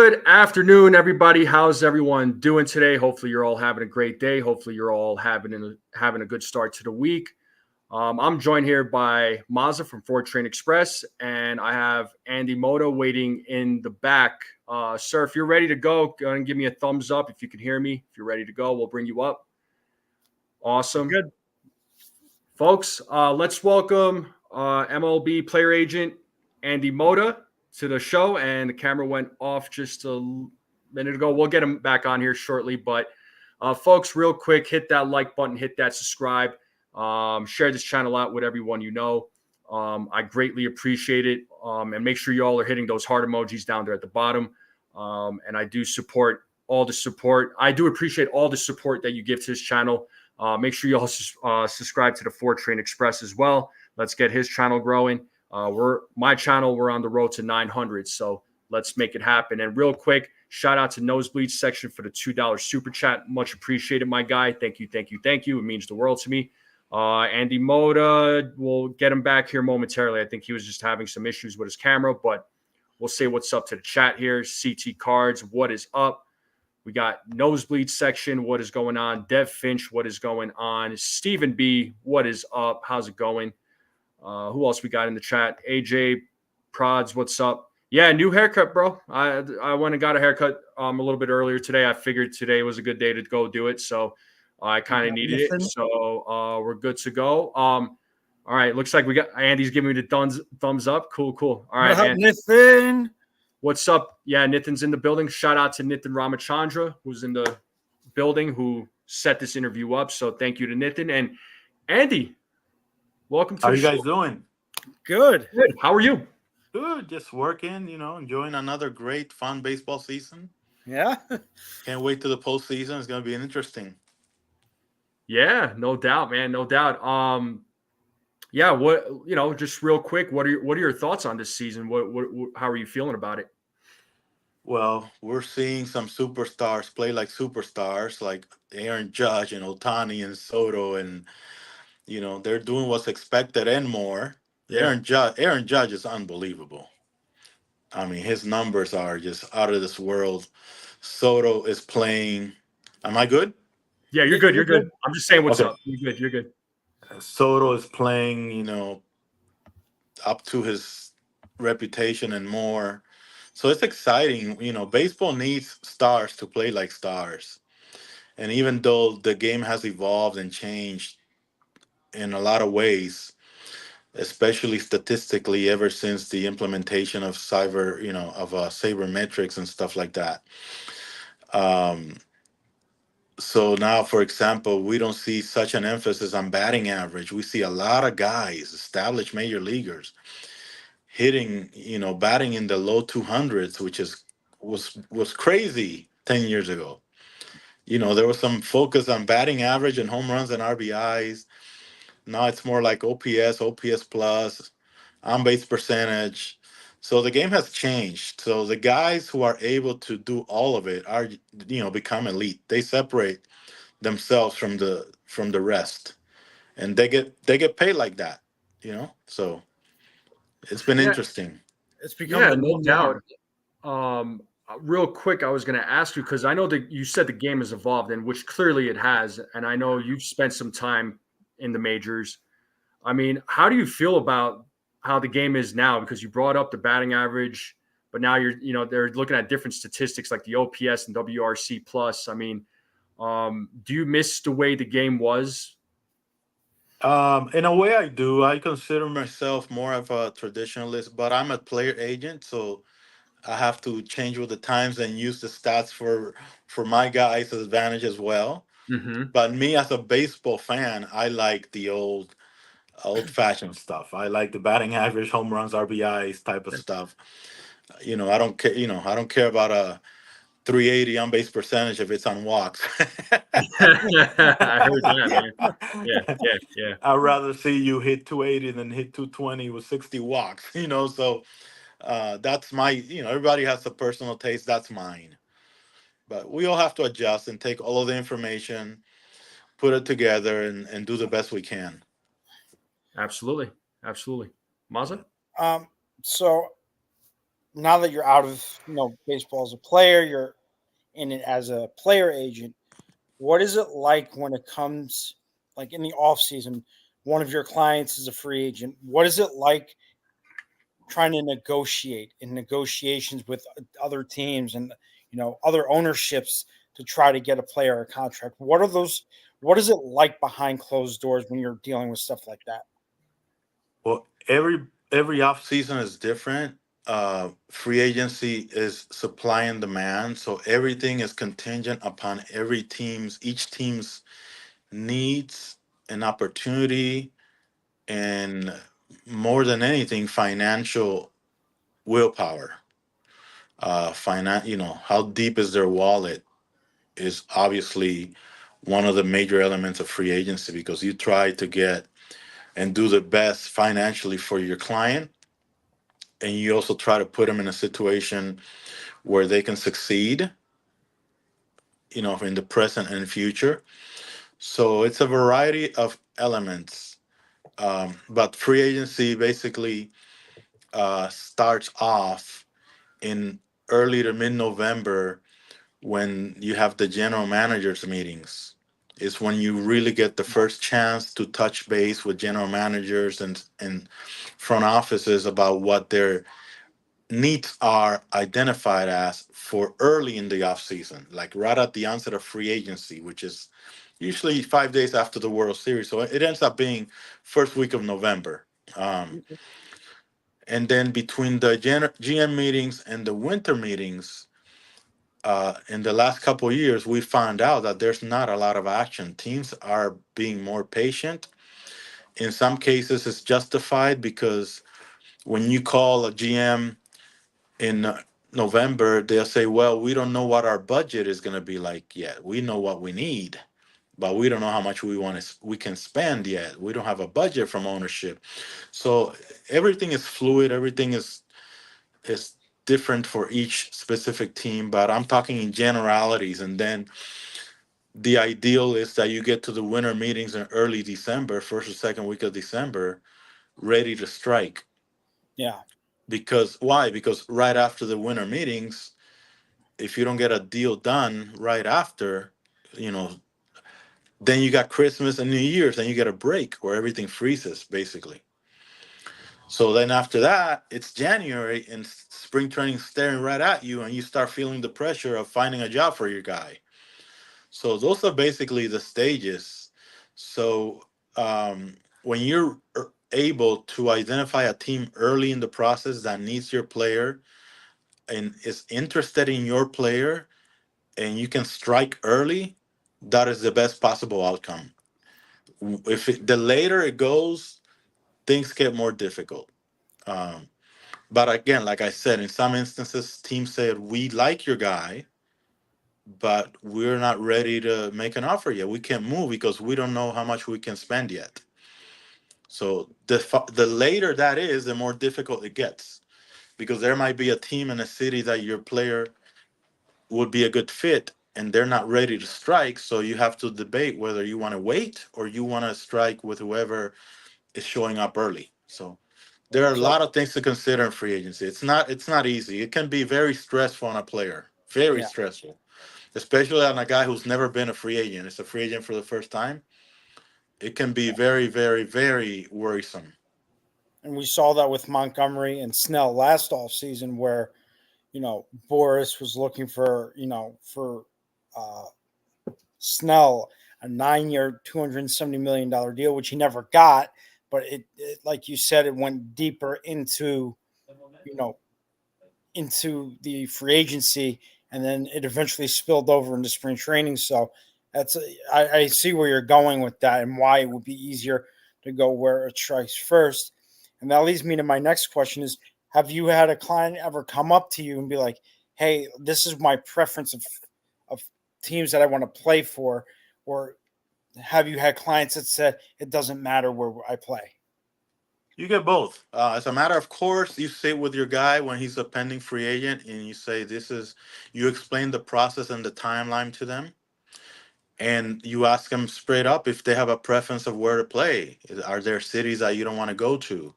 Good afternoon, everybody. How's everyone doing today? Hopefully, you're all having a great day. Hopefully, you're all having a good start to the week. I'm joined here by Maza from Ford Train Express, and I have Andy Mota waiting in the back. Sir, if you're ready to go and give me a thumbs up if you can hear me. If you're ready to go, we'll bring you up. Awesome. Good. Folks, let's welcome MLB player agent Andy Mota to the show. And the camera went off just a minute ago. We'll get him back on here shortly. But folks, real quick, hit that like button, hit that subscribe, share this channel out with everyone you know. I greatly appreciate it. And make sure you all are hitting those heart emojis down there at the bottom. And I do support all the support. I do appreciate all the support that you give to this channel. Make sure you all subscribe to the Ford Train Express as well. Let's get his channel growing. We're on the road to 900, so let's make it happen. And real quick, shout out to Nosebleed section for the $2 super chat. Much appreciated, my guy. Thank you. It means the world to me. Andy Mota, we'll get him back here momentarily. I think he was just having some issues with his camera, but we'll say what's up to the chat here. CT Cards, what is up? We got Nosebleed section, what is going on? Dev Finch, what is going on? Stephen B, what is up? How's it going? Who else we got in the chat? AJ Prods, what's up? Yeah, new haircut, bro. I went and got a haircut a little bit earlier today. I figured today was a good day to go do it, so I kind of needed it. So we're good to go. All right, looks like we got Andy's giving me the thumbs up. Cool. All right, Nathan. What's up? Yeah, Nitin's in the building. Shout out to Nitin Ramachandra, who's in the building, who set this interview up. So thank you to Nitin. And Andy, welcome to the show. How you guys doing? Good. How are you? Good. Just working, enjoying another great, fun baseball season. Yeah. Can't wait to the postseason. It's going to be interesting. Yeah, no doubt, man. No doubt. Yeah, just real quick, what are your thoughts on this season? How are you feeling about it? Well, we're seeing some superstars play like superstars, like Aaron Judge and Ohtani and Soto, and they're doing what's expected and more. Yeah. Aaron Judge is unbelievable. I mean, his numbers are just out of this world. Soto is playing. Am I good? Yeah, you're good. You're good. I'm just saying what's up. You're good. Soto is playing, up to his reputation and more. So it's exciting. Baseball needs stars to play like stars. And even though the game has evolved and changed in a lot of ways, especially statistically, ever since the implementation of sabermetrics and stuff like that. So now, for example, we don't see such an emphasis on batting average. We see a lot of guys, established major leaguers, hitting, batting in the low 200s, which was crazy 10 years ago. There was some focus on batting average and home runs and RBIs. Now it's more like OPS plus, on-base percentage. So the game has changed. So the guys who are able to do all of it are, become elite. They separate themselves from the rest, and they get paid like that. So it's been interesting. It's become no doubt. Real quick, I was going to ask you, because I know that you said the game has evolved, and which clearly it has, and I know you've spent some time in the majors. I mean, how do you feel about how the game is now? Because you brought up the batting average, but now they're looking at different statistics like the OPS and WRC plus. I mean, do you miss the way the game was? In a way, I do. I consider myself more of a traditionalist, but I'm a player agent, so I have to change with the times and use the stats for my guys' advantage as well. Mm-hmm. But me as a baseball fan, I like the old-fashioned stuff. I like the batting average, home runs, RBIs type of stuff. I don't care. I don't care about a 380 on base percentage if it's on walks. I heard that, man. Yeah. I'd rather see you hit 280 than hit 220 with 60 walks. So that's my. Everybody has a personal taste. That's mine. But we all have to adjust and take all of the information, put it together, and do the best we can. Absolutely. Maza? So now that you're out of baseball as a player, you're in it as a player agent. What is it like when it comes like in the off season? One of your clients is a free agent. What is it like trying to negotiate in negotiations with other teams and other ownerships to try to get a player a contract? What are those? What is it like behind closed doors when you're dealing with stuff like that? Well, every off season is different. Free agency is supply and demand, so everything is contingent upon each team's needs and opportunity, and more than anything, financial willpower. How deep is their wallet is obviously one of the major elements of free agency, because you try to get and do the best financially for your client, and you also try to put them in a situation where they can succeed, in the present and future. So it's a variety of elements. But free agency basically starts off in early to mid November, when you have the general managers meetings. Is when you really get the first chance to touch base with general managers and front offices about what their needs are identified as for early in the off season, like right at the onset of free agency, which is usually 5 days after the World Series. So it ends up being first week of November. And then between the GM meetings and the winter meetings, in the last couple of years, we found out that there's not a lot of action. Teams are being more patient. In some cases, it's justified, because when you call a GM in November, they'll say, "Well, we don't know what our budget is going to be like yet. We know what we need, but we don't know how much we can spend yet. We don't have a budget from ownership." So everything is fluid. Everything is different for each specific team. But I'm talking in generalities, and then the ideal is that you get to the winter meetings in early December, first or second week of December, ready to strike. Yeah. Because why? Because right after the winter meetings, if you don't get a deal done right after, you know, then you got Christmas and New Year's, and you get a break where everything freezes basically. So then after that, it's January and spring training staring right at you, and you start feeling the pressure of finding a job for your guy. So those are basically the stages. So when you're able to identify a team early in the process that needs your player and is interested in your player, and you can strike early, that is the best possible outcome. The later it goes, things get more difficult. Um, but again, like I said, in some instances, teams said, "We like your guy, but we're not ready to make an offer yet. We can't move because we don't know how much we can spend yet." So the later that is, the more difficult it gets, because there might be a team in a city that your player would be a good fit, and they're not ready to strike. So you have to debate whether you want to wait or you want to strike with whoever is showing up early. So there are a So lot of things to consider in free agency. It's not easy. It can be very stressful on a player, very yeah, stressful, especially on a guy who's never been a free agent. It's a free agent for the first time. It can be very, very, very worrisome. and we saw that with Montgomery and Snell last off season, where Boris was looking for uh, Snell a 9-year, $270 million deal, which he never got. But like you said, it went deeper you know into the free agency, and then it eventually spilled over into spring training. So I see where you're going with that, and why it would be easier to go where it strikes first. And that leads me to my next question: is have you had a client ever come up to you and be like, "Hey, this is my preference of teams that I want to play for," or have you had clients that said it doesn't matter where I play? You get both. As a matter of course, you sit with your guy when he's a pending free agent, and you say, "This is." You explain the process and the timeline to them, and you ask them straight up if they have a preference of where to play. Are there cities that you don't want to go to?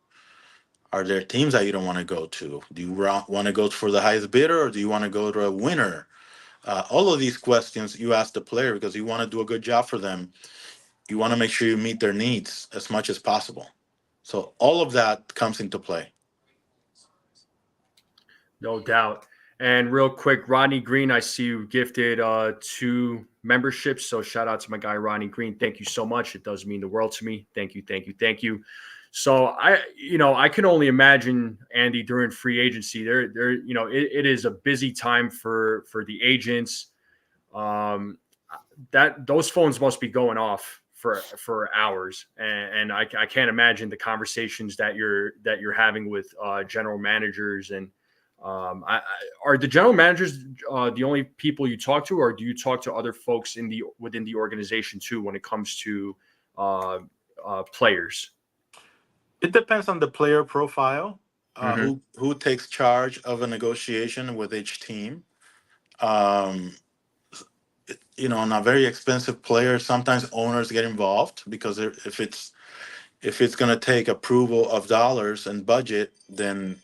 Are there teams that you don't want to go to? Do you want to go for the highest bidder, or do you want to go to a winner? All of these questions you ask the player because you want to do a good job for them. You want to make sure you meet their needs as much as possible. So all of that comes into play. No doubt. And real quick, Rodney Green, I see you gifted 2 memberships. So shout out to my guy Rodney Green. Thank you so much. It does mean the world to me. Thank you, thank you, thank you. So I can only imagine, Andy, during free agency, it is a busy time for the agents. That those phones must be going off for hours, and I can't imagine the conversations that you're having with general managers. And are the general managers the only people you talk to, or do you talk to other folks within the organization too when it comes to players? It depends on the player profile, Mm-hmm. who takes charge of a negotiation with each team. Um, on a very expensive player, sometimes owners get involved because if it's going to take approval of dollars and budget, then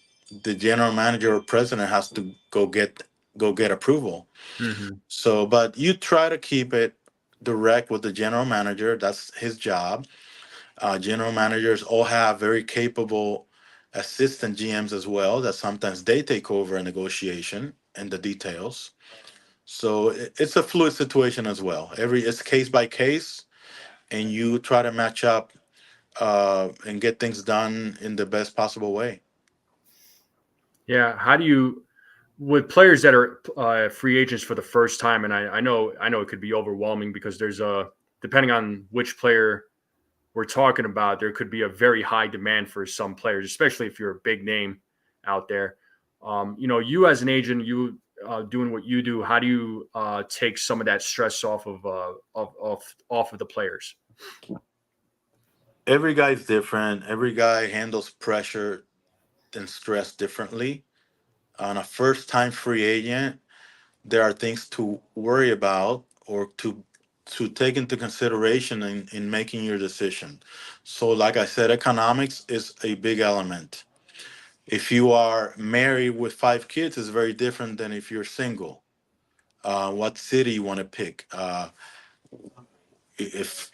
the general manager or president has to go get approval. Mm-hmm. So, but you try to keep it direct with the general manager. That's his job. General managers all have very capable assistant GMs as well. That sometimes they take over a negotiation and the details. So it's a fluid situation as well. It's case by case, and you try to match up and get things done in the best possible way. Yeah. How do you, with players that are free agents for the first time, and I know it could be overwhelming because there's depending on which player we're talking about, there could be a very high demand for some players, especially if you're a big name out there. You as an agent, you doing what you do, how do you take some of that stress off of the players? Every guy's different. Every guy handles pressure and stress differently. On a first time free agent, there are things to worry about or to take into consideration in making your decision. So like I said, economics is a big element. If you are married with 5 kids, it's very different than if you're single. What city you want to pick? If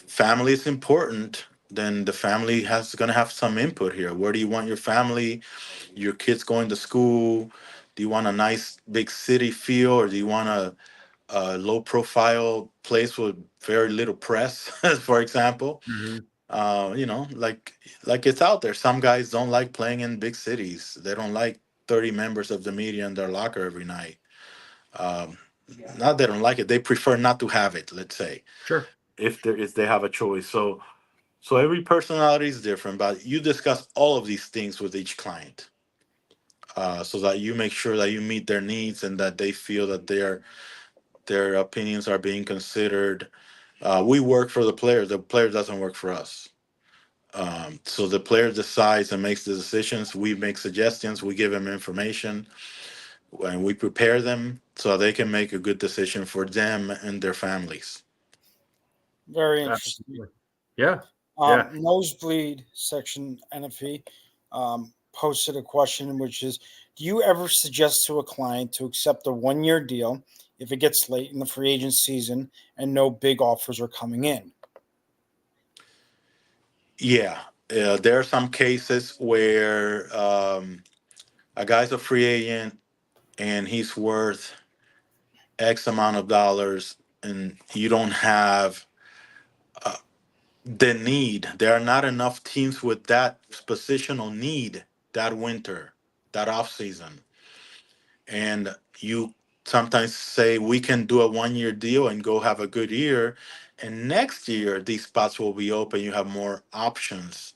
family is important, then the family has going to have some input here. Where do you want your family, your kids going to school? Do you want a nice big city feel, or do you want a low profile place with very little press, for example? Mm-hmm. Like it's out there. Some guys don't like playing in big cities. They don't like 30 members of the media in their locker every night. Um, Not they don't like it. They prefer not to have it, let's say, Sure. if they have a choice. So every personality is different, but you discuss all of these things with each client, so that you make sure that you meet their needs and that they feel that their opinions are being considered. We work for the player. The player doesn't work for us. So the player decides and makes the decisions. We make suggestions. We give them information, and we prepare them so they can make a good decision for them and their families. Very interesting. Absolutely. Yeah. Yeah. Nosebleed section NFE posted a question, which is, do you ever suggest to a client to accept a 1-year deal if it gets late in the free agent season and no big offers are coming in? Yeah, there are some cases where a guy's a free agent and he's worth X amount of dollars, and you don't have the need. There are not enough teams with that positional need that winter, that off season, and you sometimes say we can do a 1-year deal and go have a good year, and next year these spots will be open. You have more options.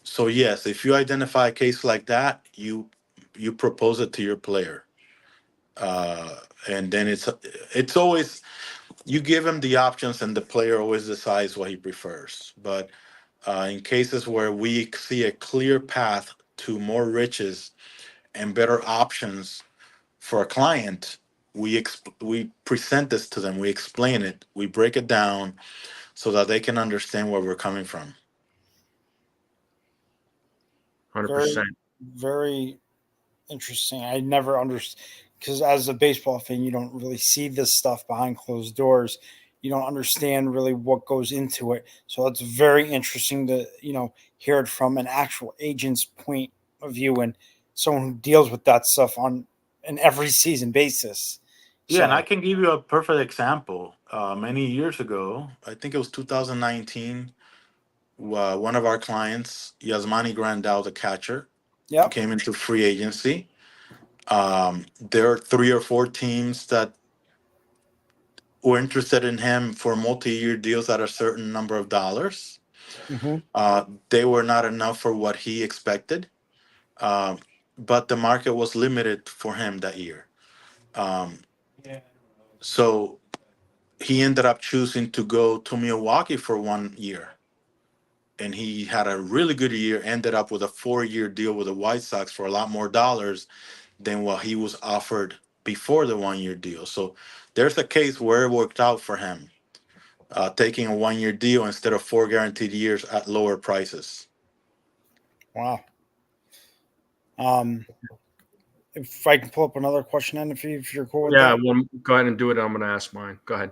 So yes, if you identify a case like that, you propose it to your player, and then it's always you give him the options, and the player always decides what he prefers. But in cases where we see a clear path to more riches and better options for a client, we present this to them. We explain it. We break it down so that they can understand where we're coming from. Very, 100%. very interesting. I never understood because as a baseball fan, you don't really see this stuff behind closed doors. You don't understand really what goes into it. So it's very interesting to hear it from an actual agent's point of view and someone who deals with that stuff on an every season basis. Yeah, and I So can give you a perfect example. Many years ago, I think it was 2019, one of our clients, Yasmani Grandal, the catcher, yep. came into free agency. There are 3 or 4 teams that were interested in him for multi-year deals at a certain number of dollars. Hmm. They were not enough for what he expected, um, but the market was limited for him that year. Um, so he ended up choosing to go to Milwaukee for 1 year. And he had a really good year, ended up with a 4-year deal with the White Sox for a lot more dollars than what he was offered before the 1-year deal. So there's a case where it worked out for him, taking a 1-year deal instead of 4 guaranteed years at lower prices. Wow. If I can pull up another question, and if you're cool with Yeah, that, well, go ahead and do it. I'm going to ask mine. Go ahead.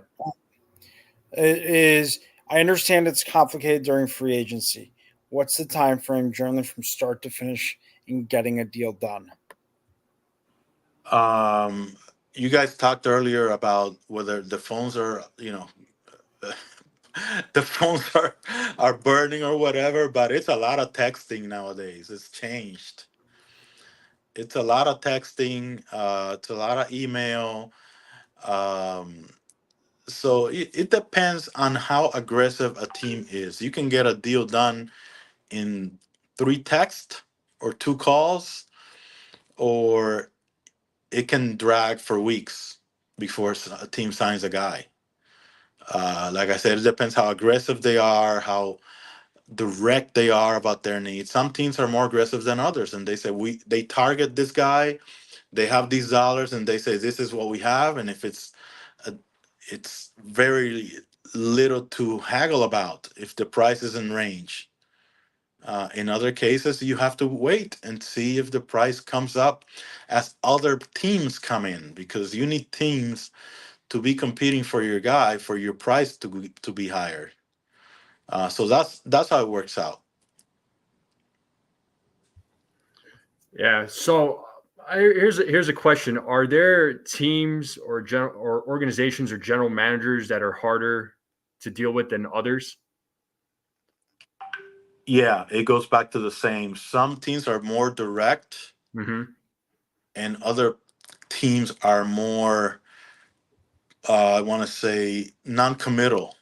it is. I understand it's complicated during free agency. What's the time frame generally from start to finish in getting a deal done? Um, you guys talked earlier about whether the phones are, the phones are burning or whatever, but it's a lot of texting nowadays. It's changed. It's a lot of texting. It's a lot of email. Um, so it depends on how aggressive a team is. You can get a deal done in 3 texts or 2 calls, or it can drag for weeks before a team signs a guy. Like I said, it depends how aggressive they are, how direct they are about their needs. Some teams are more aggressive than others, and they say they target this guy. They have these dollars, and they say this is what we have, and if a, it's very little to haggle about if the price is in range. In other cases, you have to wait and see if the price comes up as other teams come in, because you need teams to be competing for your guy for your price to be higher. So that's how it works out. Yeah. So here's a question: are there teams or or organizations or general managers that are harder to deal with than others? Yeah, it goes back to the same. Some teams are more direct, Mm-hmm. and other teams are more, I want to say, non-committal.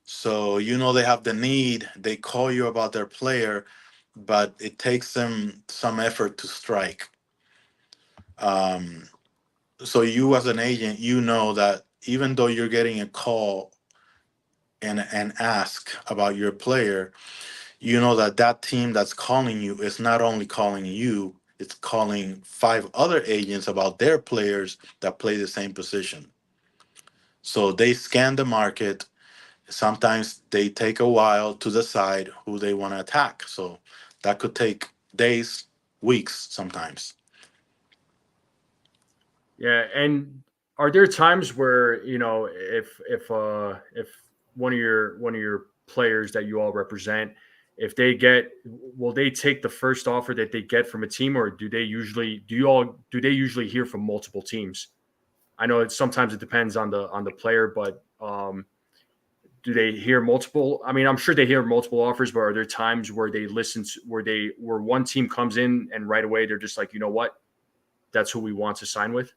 So they have the need, they call you about their player, but it takes them some effort to strike. Um, so you as an agent, you know that even though you're getting a call and ask about your player, you know that that team that's calling you is not only calling you, it's calling 5 other agents about their players that play the same position. So they scan the market. Sometimes they take a while to decide who they want to attack. So that could take days, weeks sometimes. Yeah, and are there times where if one of your players that you all represent, if they get, will they take the first offer that they get from a team, or do they usually hear from multiple teams? I know sometimes it depends on the player, but do they hear multiple? I mean, I'm sure they hear multiple offers, but are there times where they listen to, where one team comes in and right away they're just like, you know what, that's who we want to sign with?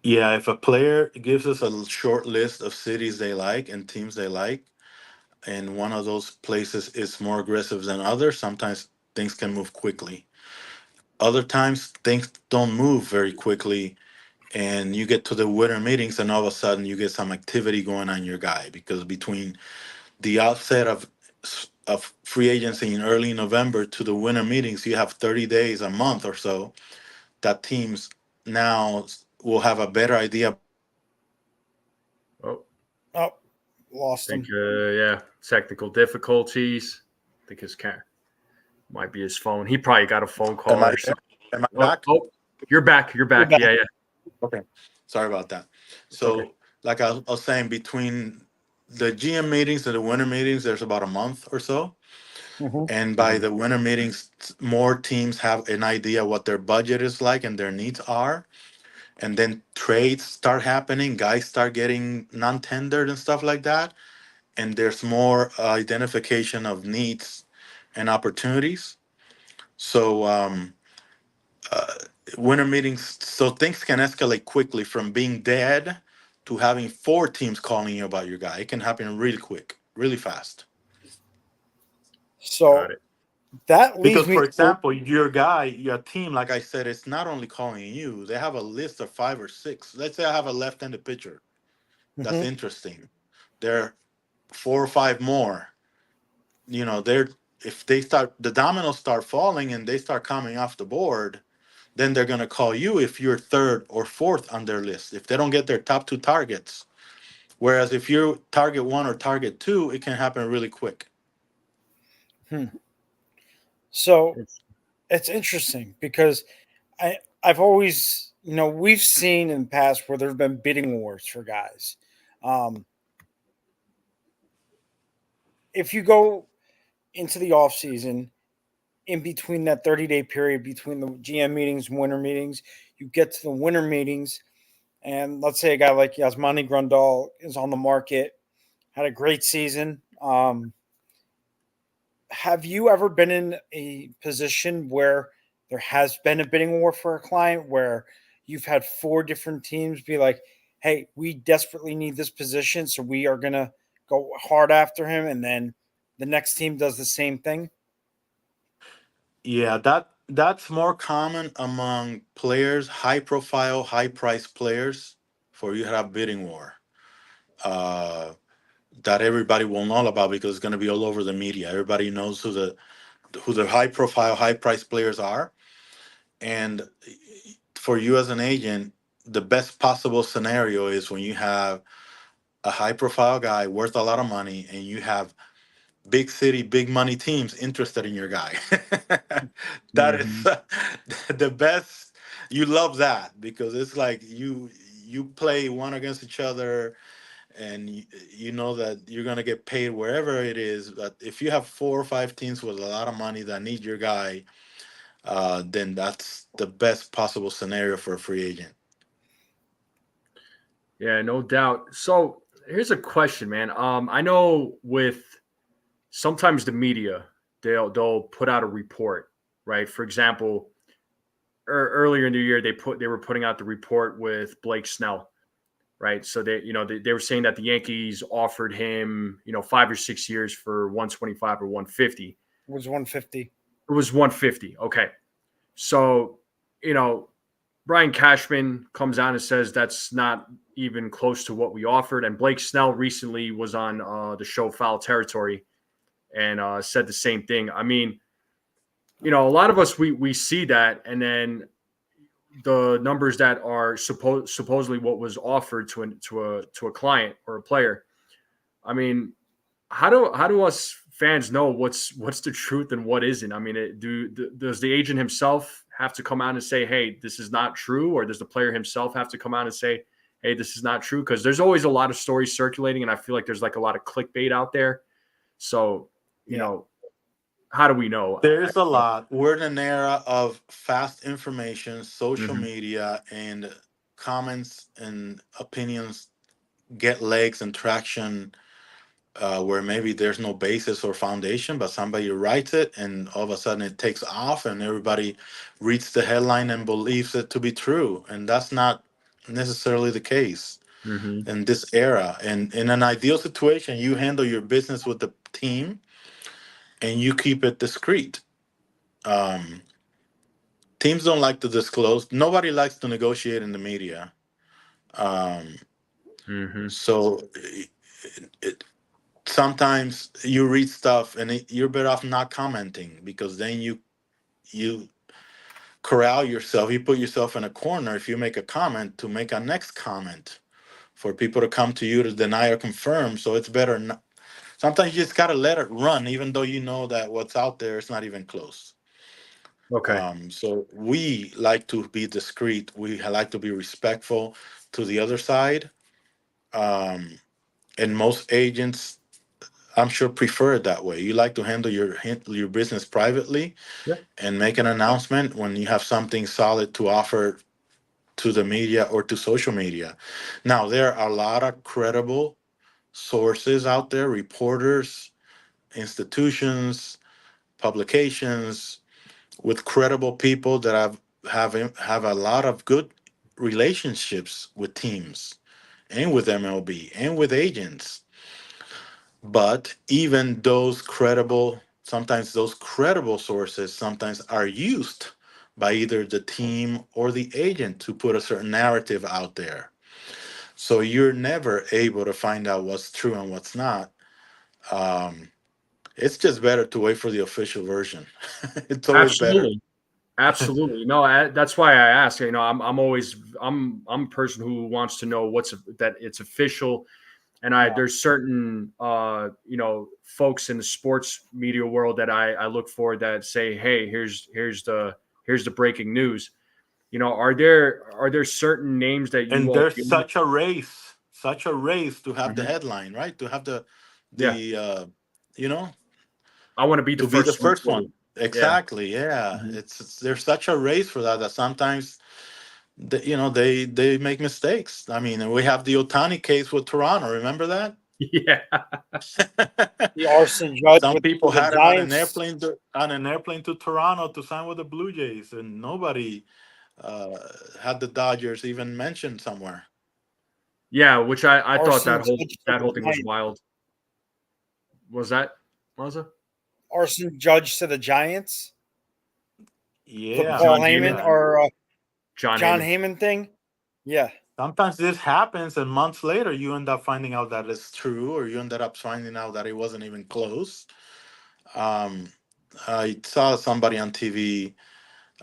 Yeah, if a player gives us a short list of cities they like and teams they like, and one of those places is more aggressive than others, sometimes things can move quickly. Other times things don't move very quickly, and you get to the winter meetings and all of a sudden you get some activity going on your guy, because between the outset of free agency in early November to the winter meetings, you have 30 days, a month or so, that teams now will have a better idea. Oh, Oh, lost think him. yeah, technical difficulties. I think his cat. Might be his phone. He probably got a phone call Am I or there? something. Am I back? Oh, you're back. You're back. back. Yeah, yeah. Okay. Sorry about that. It's okay. So, like I was saying, between the GM meetings and the winter meetings, there's about a month or so. Mhm. And by the winter meetings, more teams have an idea what their budget is like and their needs are. And then trades start happening, guys start getting non-tendered and stuff like that. And there's more identification of needs and opportunities. So, uh, winter meetings, so things can escalate quickly from being dead to having four teams calling you about your guy. It can happen really quick, really fast. So Got it. that leads Because, me for to example, your guy, your team, like I said, it's not only calling you, they have a list of 5 or 6. Let's say I have a left handed pitcher. That's Mhm. interesting. There are 4 or 5 more. They're if they start the dominoes start falling and they start coming off the board, then they're gonna call you if you're third or fourth on their list. If they don't get their top 2 targets. Whereas if you're target 1 or target 2, it can happen really quick. so It's, it's interesting because I've always we've seen in the past where there've been bidding wars for guys. Um, if you go into the off season in between that 30-day period between the GM meetings and winter meetings, you get to the winter meetings, and let's say a guy like Yasmani Grandal is on the market, had a great season. Have you ever been in a position where there has been a bidding war for a client where you've had 4 different teams be like, hey, we desperately need this position, so we are going to go hard after him, and then the next team does the same thing? Yeah, that's more common among players, high profile, high price players, for you to have bidding war. Uh, that everybody will know about because it's going to be all over the media. Everybody knows who the high profile, high price players are. And for you as an agent, the best possible scenario is when you have a high profile guy worth a lot of money and you have big city, big money teams interested in your guy. That is Mhm. the best. You love that because it's like you play one against each other and you know that you're going to get paid wherever it is. But if you have 4 or 5 teams with a lot of money that need your guy, then that's the best possible scenario for a free agent. Yeah, no doubt. So here's a question, man. I know with sometimes the media they'll put out a report, right? For example, earlier in the year they were putting out the report with Blake Snell, right? So they were saying that the Yankees offered him 5 or 6 years for 125 or 150. It was 150. It was 150. Okay, so you know Brian Cashman comes out and says that's not even close to what we offered. And Blake Snell recently was on the show Foul Territory and said the same thing. I mean, a lot of us we see that, and then the numbers that are supposedly what was offered to a client or a player. I mean, how do us fans know what's the truth and what isn't? I mean, does the agent himself have to come out and say, "Hey, this is not true," or does the player himself have to come out and say, "Hey, this is not true"? Because there's always a lot of stories circulating, and I feel like there's like a lot of clickbait out there. So, you Yeah. know, how do we know? There's a lot. We're in an era of fast information, social Mhm. media, and comments and opinions get legs and traction where maybe there's no basis or foundation, but somebody writes it and all of a sudden it takes off and everybody reads the headline and believes it to be true. And that's not necessarily the case Mhm. in this era. And in an ideal situation, you handle your business with the team and you keep it discreet. Um, Teams don't like to disclose. Nobody likes to negotiate in the media. Um, Mhm. so it, sometimes you read stuff and you're better off not commenting because then you corral yourself. You put yourself in a corner if you make a comment to make a next comment for people to come to you to deny or confirm. So it's better not, sometimes you just gotta let it run, even though you know that what's out there is not even close. Okay. So we like to be discreet. We like to be respectful to the other side. Um, and most agents, I'm sure, prefer it that way. You like to handle your business privately Yeah. and make an announcement when you have something solid to offer to the media or to social media. Now, there are a lot of credible sources out there, reporters, institutions, publications with credible people that have a lot of good relationships with teams and with MLB and with agents. But even sometimes those credible sources sometimes are used by either the team or the agent to put a certain narrative out there. So you're never able to find out what's true and what's not. Um, it's just better to wait for the official version. It's always better. Absolutely. Absolutely. No, that's why I ask. I'm a person who wants to know that it's official. And Yeah. there's certain folks in the sports media world that I look for that say, hey, here's the breaking news. Are there certain names that you And all there's feel? such a race to have the Mhm. headline, right? To have Yeah, the you know, I want to be the to be the first one first for you. one. Yeah. Exactly. Yeah. Mhm. There's such a race for that sometimes they make mistakes. I mean, we have the Otani case with Toronto. Remember that? Yeah. The Arson Judge Some with people the had him Giants. on an airplane to Toronto to sign with the Blue Jays, and nobody uh, had the Dodgers even mentioned somewhere. Yeah, which I thought Arson that whole Judge to that the whole thing was Giants. wild. Was that Maza? Arson Judge to the Giants. The Yeah, I Paul John mean, Heyman Heyman? yeah. or John John Heyman. Heyman thing. Yeah. Sometimes this happens, and months later, you end up finding out that it's true, or you ended up finding out that it wasn't even close. Um, I saw somebody on TV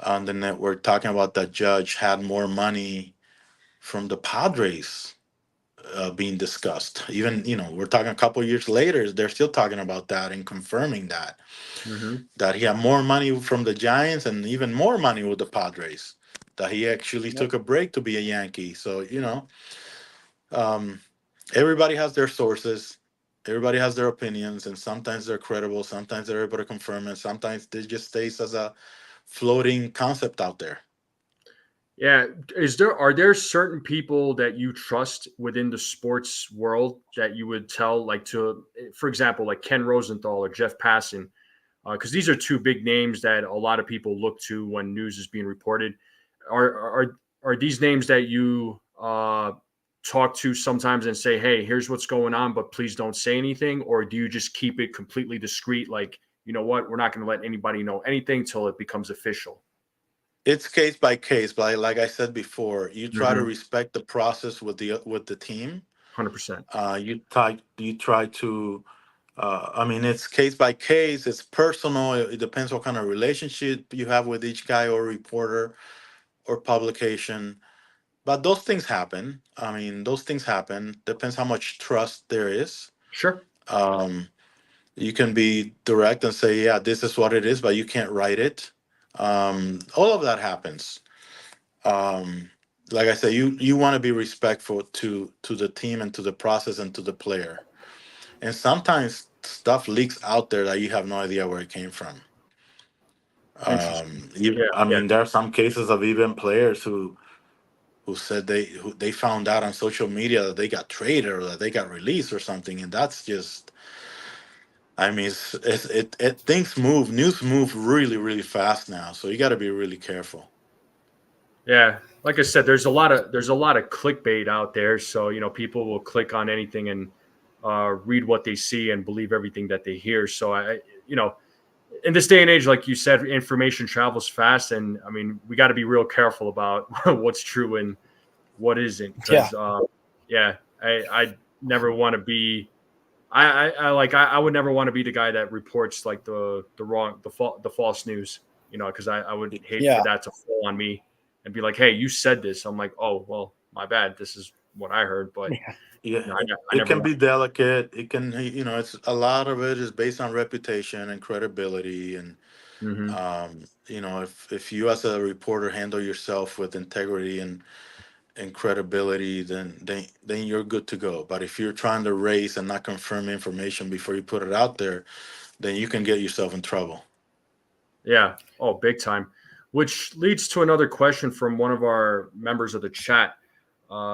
on the network talking about that judge had more money from the Padres being discussed. Even, we're talking a couple years later, they're still talking about that and confirming Hmm. that he had more money from the Giants and even more money with the Padres. That he actually Yep. took a break to be a Yankee. So, um, everybody has their sources, everybody has their opinions, and sometimes they're credible, sometimes they're able to confirm it, sometimes they just stays as a floating concept out there. Yeah. Are there certain people that you trust within the sports world that you would tell, like, for example, like Ken Rosenthal or Jeff Passan? Because these are two big names that a lot of people look to when news is being reported. Are these names that you talk to sometimes and say, "Hey, here's what's going on, but please don't say anything," or do you just keep it completely discreet? Like, you know what, we're not going to let anybody know anything till it becomes official. It's case by case, but like I said before, you try to Mm-hmm. respect the process with the team. 100%. You try to. I mean, it's case by case. It's personal. It depends what kind of relationship you have with each guy or reporter or publication. But those things happen. I mean, those things happen. Depends how much trust there is. Sure. Um, you can be direct and say, "Yeah, this is what it is," but you can't write it. All of that happens. um, like I said, you want to be respectful to the team and to the process and to the player. And sometimes stuff leaks out there that you have no idea where it came from. Interesting. Yeah. I Yeah. mean, there are some cases of even players who said they found out on social media that they got traded or that they got released or something, and that's just. I mean, things move, news move really, really fast now, so you got to be really careful. Yeah, like I said, there's a lot of clickbait out there. So people will click on anything and read what they see and believe everything that they hear. So in this day and age, like you said, information travels fast, and I mean, we got to be real careful about what's true and what isn't, Yeah. because yeah, I never want to be. I would never want to be the guy that reports like the false news, because I would hate for Yeah. that to fall on me and be like, hey, you said this. I'm like, oh well, my bad. This is what I heard. But Yeah, no, I it never can went. be delicate. It can, it's a lot of it is based on reputation and credibility, and Mhm. if you as a reporter handle yourself with integrity and credibility, then you're good to go. But if you're trying to race and not confirm information before you put it out there, then you can get yourself in trouble. Yeah. Oh, big time. Which leads to another question from one of our members of the chat.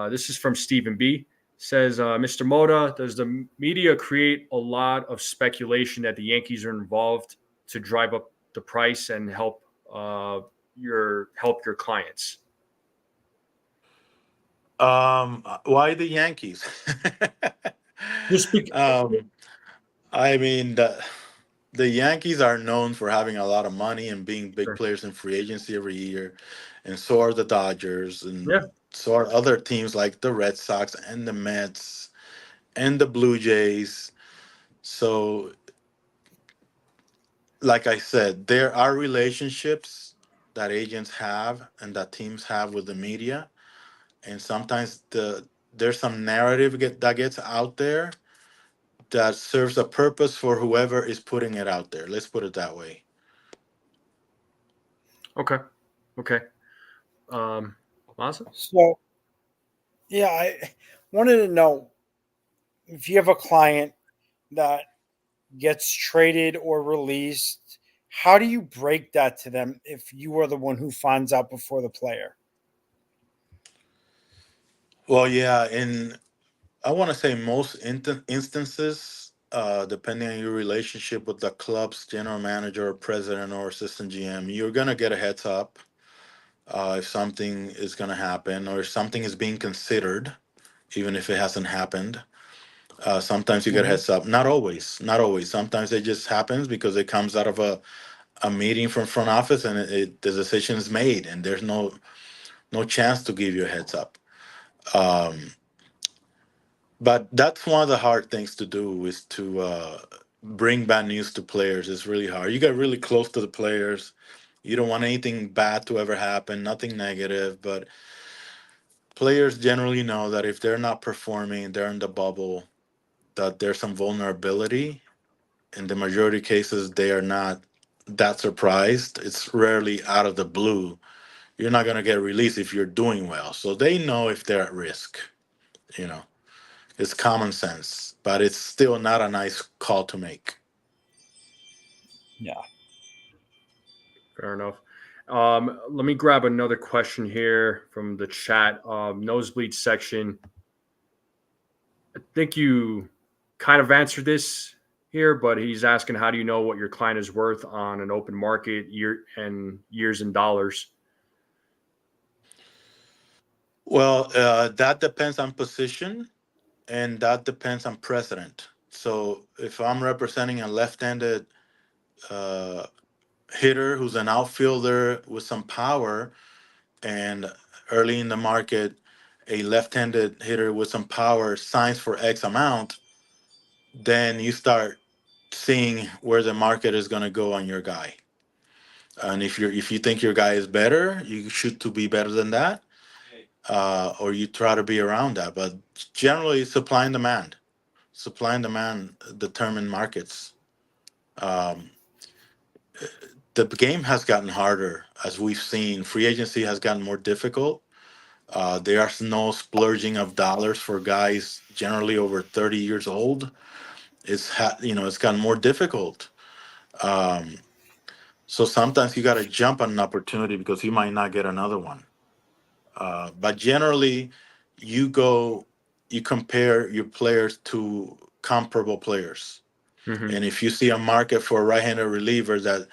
This is from Stephen B. Says, Mr. Mota, does the media create a lot of speculation that the Yankees are involved to drive up the price and help your clients? Why the Yankees? Just because. um, I mean, the Yankees are known for having a lot of money and being big players in free agency every year, and so are the Dodgers, and Yeah. so are other teams like the Red Sox and the Mets and the Blue Jays. So, like I said, there are relationships that agents have and that teams have with the media, and sometimes there's some narrative that gets out there that serves a purpose for whoever is putting it out there. Let's put it that way. Okay. Okay. Awesome. So, yeah, I wanted to know if you have a client that gets traded or released, how do you break that to them if you are the one who finds out before the player? Well, yeah, in I want to say most instances, depending on your relationship with the club's general manager or president or assistant GM, you're gonna get a heads up if something is gonna happen or if something is being considered, even if it hasn't happened. Sometimes you get a Mhm. heads up. Not always, not always. Sometimes it just happens because it comes out of a meeting from front office and the decision is made, and there's no chance to give you a heads up. Um, But that's one of the hard things to do is to bring bad news to players. It's really hard. You get really close to the players. You don't want anything bad to ever happen, nothing negative. But players generally know that if they're not performing, they're in the bubble, that there's some vulnerability. In the majority of cases, they are not that surprised. It's rarely out of the blue. You're not going to get released if you're doing well. So they know if they're at risk, you know. It's common sense, but it's still not a nice call to make. Yeah. Fair enough. Let me grab another question here from the chat. Nosebleed section. I think you kind of answered this here, but he's asking, how do you know what your client is worth on an open market years in dollars? Well, that depends on position and that depends on precedent. So if I'm representing a left-handed uh, hitter who's an outfielder with some power, and early in the market, a left-handed hitter with some power signs for X amount, then you start seeing where the market is going to go on your guy. And if you think your guy is better, you shoot to be better than that, or you try to be around that. But generally, supply and demand determine markets. Um, the game has gotten harder as we've seen. Free agency has gotten more difficult. There's no splurging of dollars for guys generally over 30 years old. It's gotten more difficult. Um, so sometimes you got to jump on an opportunity because you might not get another one. But generally, you go, you compare your players to comparable players. Mm-hmm. And if you see a market for a right-handed reliever that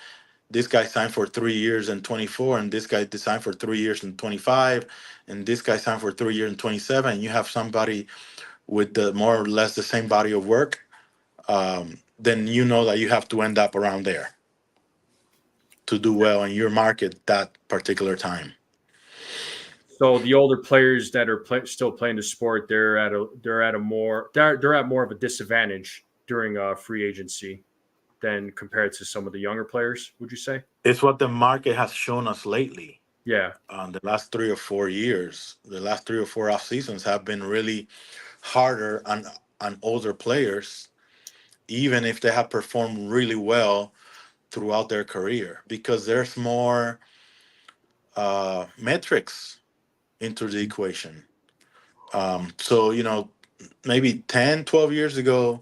this guy signed for 3 years and 24, and this guy signed for 3 years and 25, and this guy signed for 3 years and 27, and you have somebody with the more or less the same body of work, then you know that you have to end up around there to do well in your market that particular time. So the older players that are still playing the sport, they're at more of a disadvantage during free agency than compared to some of the younger players. Would you say? It's what the market has shown us lately. Yeah. The last 3 or 4 years, the last 3 or 4 off seasons have been really harder on older players, even if they have performed really well throughout their career, because there's more metrics into the equation. So, maybe 10, 12 years ago,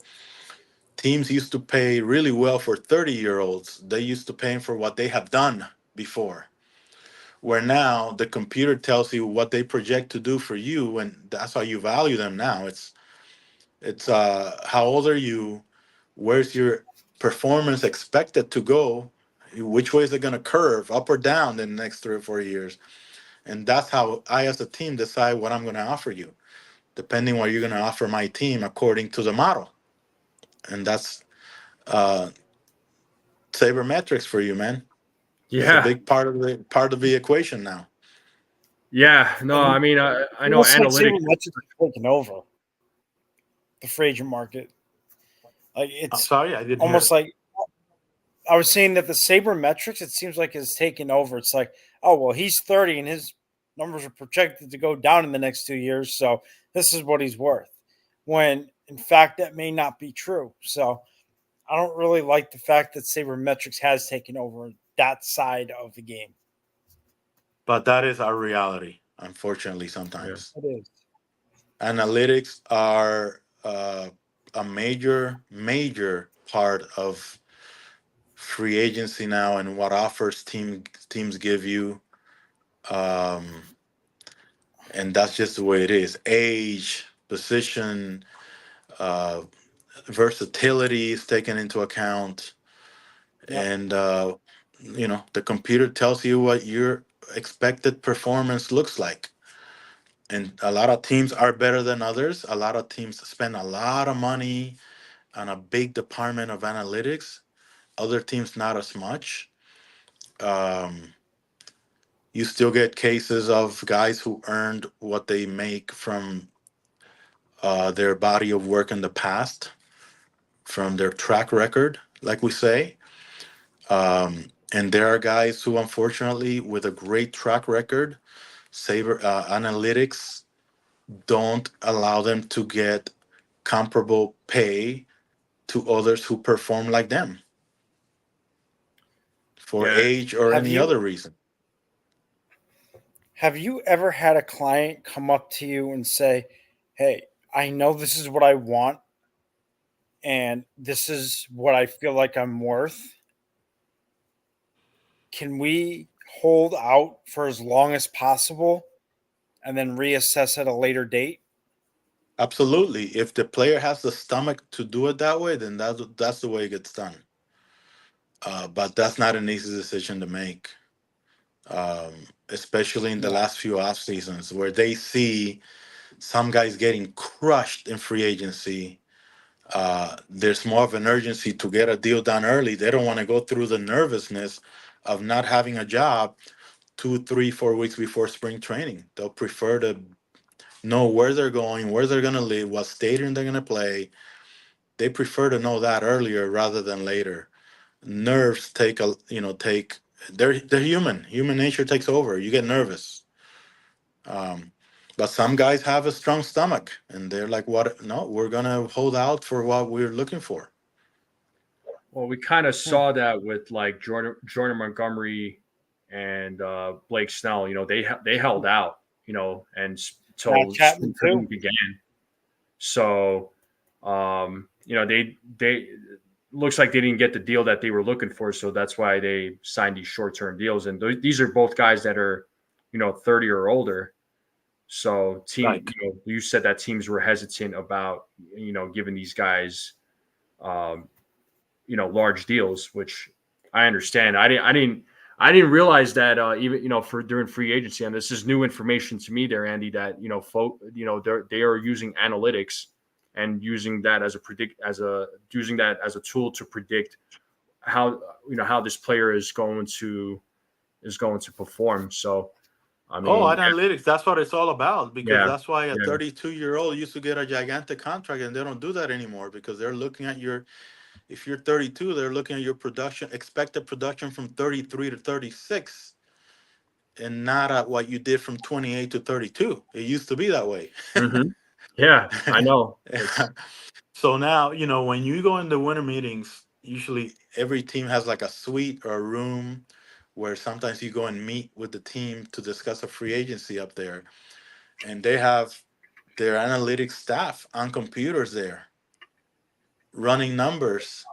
teams used to pay really well for 30-year-olds. They used to pay for what they have done before. Where now the computer tells you what they project to do for you, and that's how you value them now. It's how old are you? Where's your performance expected to go? Which way is it going to curve, up or down, in the next 3 or 4 years? And that's how I, as a team, decide what I'm going to offer you, depending what you're going to offer my team according to the model. And that's uh, sabermetrics for you, man. It's a Yeah. big part of the equation now. Yeah. No, And I mean, I know almost like analytics. sabermetrics are taking over the free agent market. Like I'm it's sorry, I didn't hear. almost like I was saying that the sabermetrics, it seems like, is taking over. It's like, oh well, he's 30 and his numbers are projected to go down in the next 2 years, so this is what he's worth. When in fact that may not be true. So I don't really like the fact that sabermetrics has taken over that side of the game. But that is our reality, unfortunately, Yeah. sometimes. It is. Analytics are a major part of free agency now, and what offers teams give you. Um, and that's just the way it is. Age, position, uh, versatility is taken into account, Yep. and the computer tells you what your expected performance looks like. And a lot of teams are better than others. A lot of teams spend a lot of money on a big department of analytics. Other teams not as much. Um, you still get cases of guys who earned what they make from their body of work in the past, from their track record, like we say. And there are guys who, unfortunately, with a great track record, saber analytics don't allow them to get comparable pay to others who perform like them for Yeah. age or Have any you other reason. have you ever had a client come up to you and say, "Hey, I know this is what I want and this is what I feel like I'm worth. Can we hold out for as long as possible and then reassess at a later date?" Absolutely. If the player has the stomach to do it that way, then that's the way it gets done. But that's not an easy decision to make, um, especially in the No. last few off seasons where they see some guys getting crushed in free agency. There's more of an urgency to get a deal done early. They don't want to go through the nervousness of not having a job 2, 3, 4 weeks before spring training. They'll prefer to know where they're going, where they're going to live, what stadium they're going to play. They prefer to know that earlier rather than later. Nerves take they're human. Human nature takes over. You get nervous. Um, but some guys have a strong stomach and they're like, what? No, we're going to hold out for what we're looking for. Well, we kind of Hmm. saw that with like Jordan Montgomery and Blake Snell. They held out. Matt Until Chapman spring too. training began. So, they looks like they didn't get the deal that they were looking for. So that's why they signed these short term deals. And these are both guys that are 30 or older. So Right. you said that teams were hesitant about giving these guys um, large deals, which I understand. I didn't realize that even for during free agency, and this is new information to me there, Andy. That they are using analytics and using that as a tool to predict how how this player is going to perform. So I Oh, mean, analytics. That's what it's all about because yeah, that's why a yeah, 32-year-old used to get a gigantic contract and they don't do that anymore because they're looking at if you're 32, they're looking at your production, expected production from 33 to 36. and not at what you did from 28 to 32. It used to be that way. Mhm. Yeah, I know. It's So now, when you go into winter meetings, usually every team has like a suite or a room where sometimes you go and meet with the team to discuss a free agency up there. And they have their analytics staff on computers there running numbers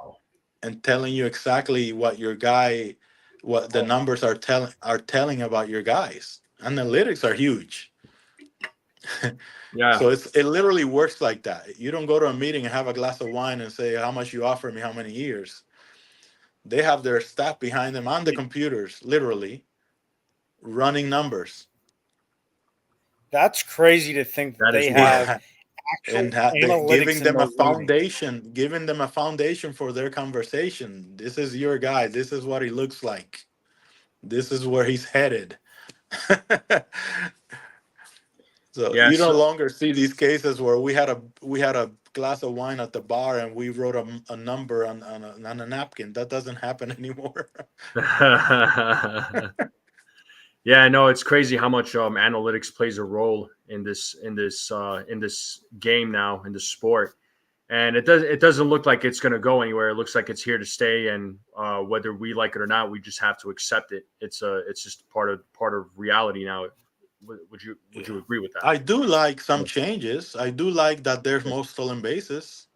and telling you exactly what the numbers are telling about your guys. Analytics are huge. yeah. So it literally works like that. You don't go to a meeting and have a glass of wine and say how much you offer me, how many years. They have their staff behind them on the computers, literally running numbers. That's crazy to think that That is they have wild. Yeah, and actual analytics giving in them a those meetings. foundation for their conversation. This is your guy. This is what he looks like. This is where he's headed. So Yeah, you no so longer see these cases where we had a glass of wine at the bar and we wrote a number on a napkin. That doesn't happen anymore. yeah, no, it's crazy how much analytics plays a role in this game now, in this sport. And it doesn't look like it's going to go anywhere. It looks like it's here to stay, and whether we like it or not, we just have to accept it. It's just part of reality now. Would you Yeah, agree with that? I do like some Yeah. changes. I do like that there's more stolen bases.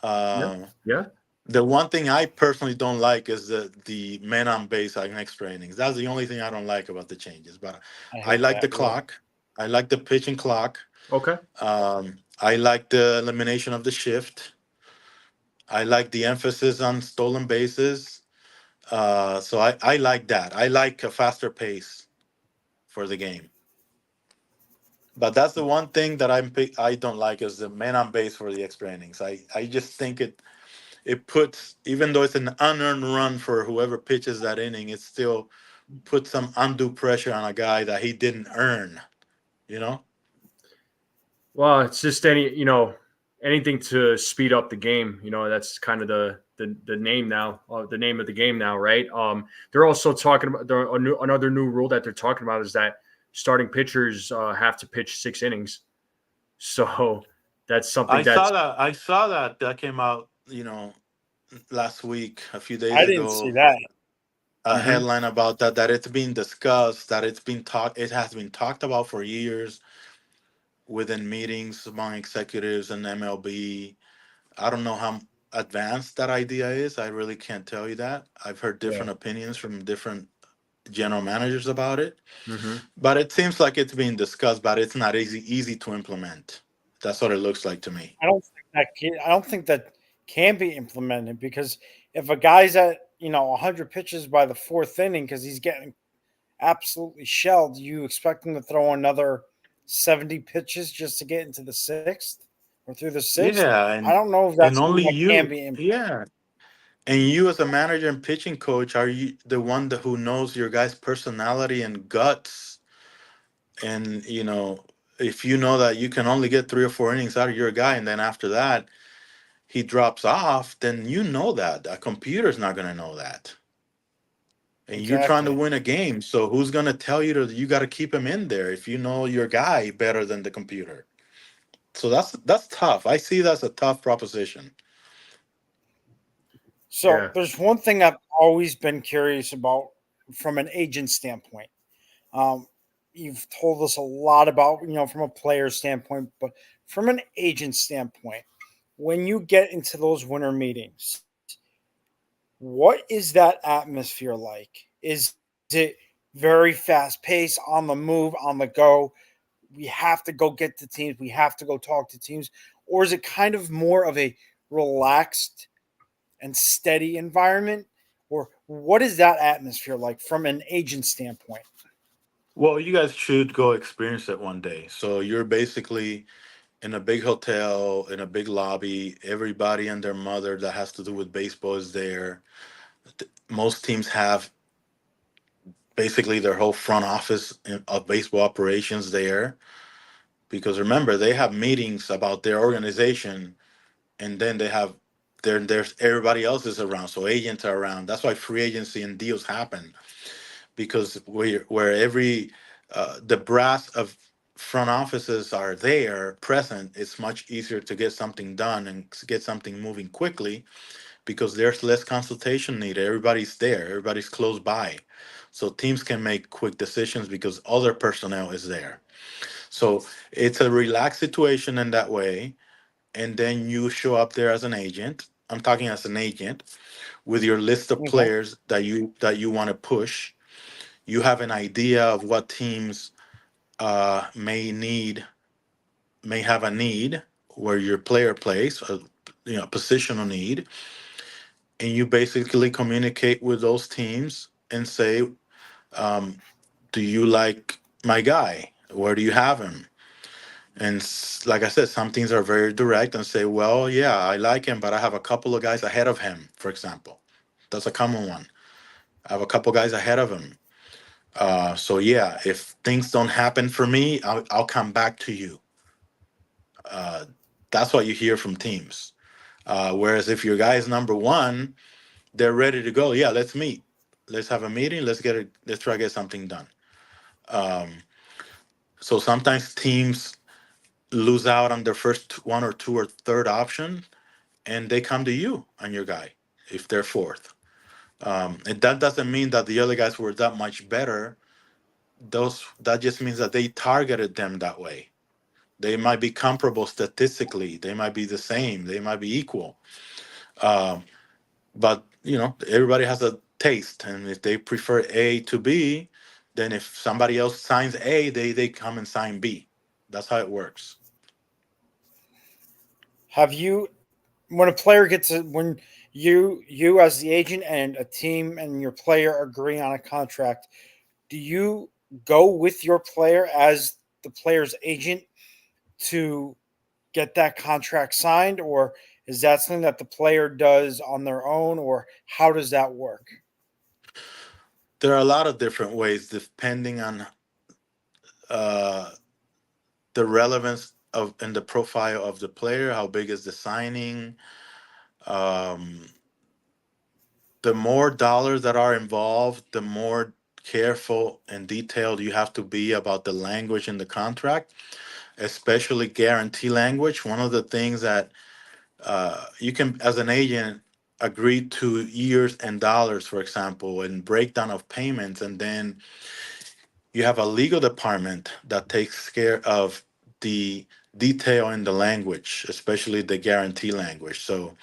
Yeah. Uh, Yeah. the one thing I personally don't like is the men on base on extra innings. That's the only thing I don't like about the changes. But I I hate like the that rule. clock. I like the pitching clock. Okay. I like the elimination of the shift. I like the emphasis on stolen bases. So I like that. I like a faster pace for the game. But that's the one thing that I don't like is the man on base for the extra innings. I just think it puts, even though it's an unearned run for whoever pitches that inning, it still puts some undue pressure on a guy that he didn't earn. You know? Well, it's just anything to speed up the game. That's kind of the name now, the name of the game now, right? They're also talking about another new rule that they're talking about is that starting pitchers have to pitch 6 innings. So that's something I saw that's that. I saw that came out. Last week, a few days I didn't see ago, that. a Mhm. headline about that it's been discussed, that it has been talked about for years within meetings among executives and MLB. I don't know how advanced that idea is. I really can't tell you that. I've heard Yeah. different opinions from different general managers about it, Hmm. but it seems like it's being discussed, but it's not easy to implement. That's what it looks like to me. I don't think that can be implemented because if a guy's at 100 pitches by the fourth inning because he's getting absolutely shelled, you expect him to throw another 70 pitches just to get into the sixth or through the sixth? Yeah, I don't know if and that's something only that can you. be. Yeah, and you as a manager and pitching coach, are you the one who knows your guy's personality and guts? And if you know that you can only get 3 or 4 innings out of your guy, and then after that he drops off, then you know that a computer's not going to know that. And you're trying to Exactly. win a game, so who's going to tell you got to keep him in there if you know your guy better than the computer? So that's tough. I see that's a tough proposition. So Yeah. there's one thing I've always been curious about from an agent standpoint. Um, you've told us a lot about, from a player standpoint, but from an agent standpoint, when you get into those winter meetings, what is that atmosphere like? Is it very fast paced, on the move, on the go? We have to go get the teams, we have to go talk to teams, or is it kind of more of a relaxed and steady environment? Or what is that atmosphere like from an agent standpoint? Well, you guys should go experience it one day. So you're basically in a big hotel, in a big lobby. Everybody and their mother that has to do with baseball is there. Most teams have basically their whole front office of baseball operations there, because remember they have meetings about their organization, and then they have there's everybody else is around, so agents are around. That's why free agency and deals happen, because where every the brass of front offices are there present, it's much easier to get something done and get something moving quickly because there's less consultation needed. Everybody's there, everybody's close by. So teams can make quick decisions because other personnel is there. So it's a relaxed situation in that way. And then you show up there as an agent. I'm talking as an agent with your list of Mhm. players that you want to push. You have an idea of what teams may have a need where your player plays, a positional need, and you basically communicate with those teams and say, um, "Do you like my guy? Where do you have him?" And like I said, some teams are very direct and say, "Well, yeah, I like him, but I have a couple of guys ahead of him." For example, that's a common one. I have a couple guys ahead of him. So yeah, if things don't happen for me, I'll come back to you. Uh, that's what you hear from teams. Whereas if your guy is number one, they're ready to go. Yeah, let's meet. Let's have a meeting. Let's get it. Let's try to get something done. Um, so sometimes teams lose out on their first one or two or third option, and they come to you on your guy if they're fourth. And that doesn't mean that the other guys were that much better. Those that just means that they targeted them that way. They might be comparable statistically. They might be the same. They might be equal. Um, but everybody has a taste, and if they prefer A to B, then if somebody else signs A, they come and sign B. That's how it works. Have you, when a player gets a, when you as the agent and a team and your player agree on a contract, do you go with your player as the player's agent to get that contract signed, or is that something that the player does on their own, or how does that work? There are a lot of different ways depending on uh, the relevance of and the profile of the player. How big is the signing? Um, the more dollars that are involved, the more careful and detailed you have to be about the language in the contract, especially guarantee language. One of the things that you can, as an agent, agree to years and dollars, for example, and breakdown of payments, and then you have a legal department that takes care of the detail in the language, especially the guarantee language. So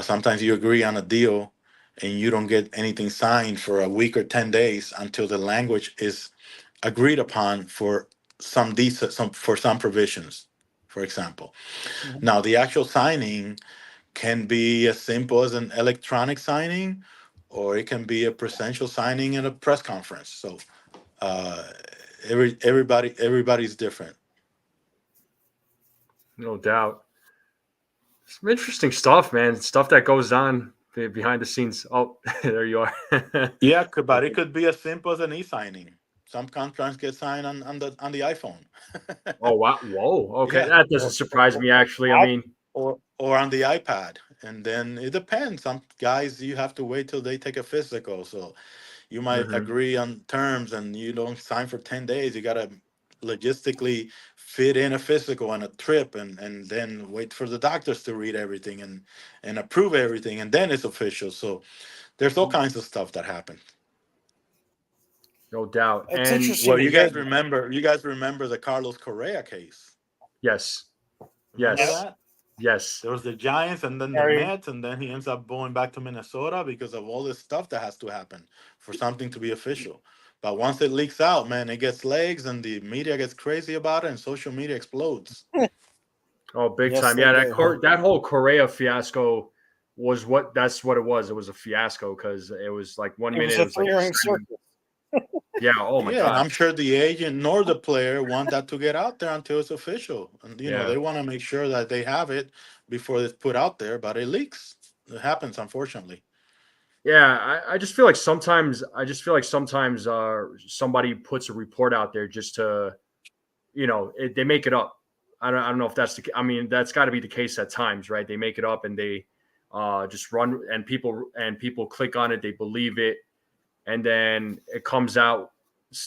sometimes you agree on a deal and you don't get anything signed for a week or 10 days until the language is agreed upon for some provisions, for example. Mhm. Now, the actual signing can be as simple as an electronic signing, or it can be a presential signing at a press conference. So uh, everybody's different. No doubt. Some interesting stuff, man. Stuff that goes on behind the scenes. Oh, there you are. Yeah, but it could be as simple as an e-signing. Some contracts get signed on the iPhone. Oh wow! Whoa. Okay, Yeah, that doesn't Or, surprise or, me. Actually, I or mean, or on the iPad, and then it depends. Some guys you have to wait till they take a physical, so you might mhm. agree on terms, and you don't sign for 10 days. You gotta logistically fit in a physical and a trip, and then wait for the doctors to read everything and approve everything, and then it's official. So there's all kinds of stuff that happen. No doubt. it's And interesting Well, to you hear guys that. remember you guys remember the Carlos Correa case. yes, Remember Yep. yes, that? yes. There was the Giants and then the Very, Mets, and then he ends up going back to Minnesota because of all this stuff that has to happen for something to be official. But once it leaks out, man, it gets legs and the media gets crazy about it and social media explodes. Oh, big yes, time. they Yeah, do. that whole Correa fiasco was what that's what it was. It was a fiasco because it was like one It was minute it a was like three-ring circus. yeah. Oh my Yeah, and god. I'm sure the agent nor the player want that to get out there until it's official. And Yeah. they want to make sure that they have it before it's put out there, but it leaks. It happens, unfortunately. Yeah, I just feel like sometimes somebody puts a report out there just to they make it up. I don't know if that's I mean that's got to be the case at times, right? They make it up and they just run and people click on it, they believe it, and then it comes out,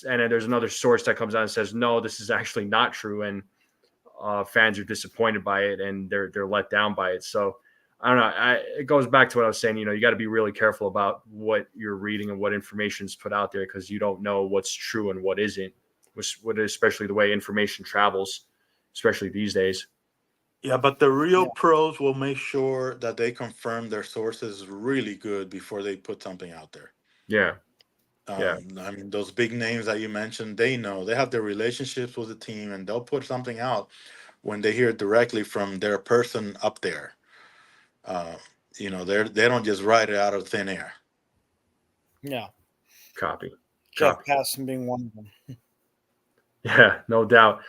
and then there's another source that comes out and says, no, this is actually not true, and fans are disappointed by it and they're let down by it. So I don't know. It goes back to what I was saying. You got to be really careful about what you're reading and what information is put out there, because you don't know what's true and what isn't, especially the way information travels, especially these days. Yeah, but the real pros will make sure that they confirm their sources really good before they put something out there. Yeah. I mean, those big names that you mentioned, they know, they have their relationships with the team, and they'll put something out when they hear it directly from their person up there. They don't just write it out of thin air. Yeah. Copy. Jeff Passan being one of them. Yeah, no doubt.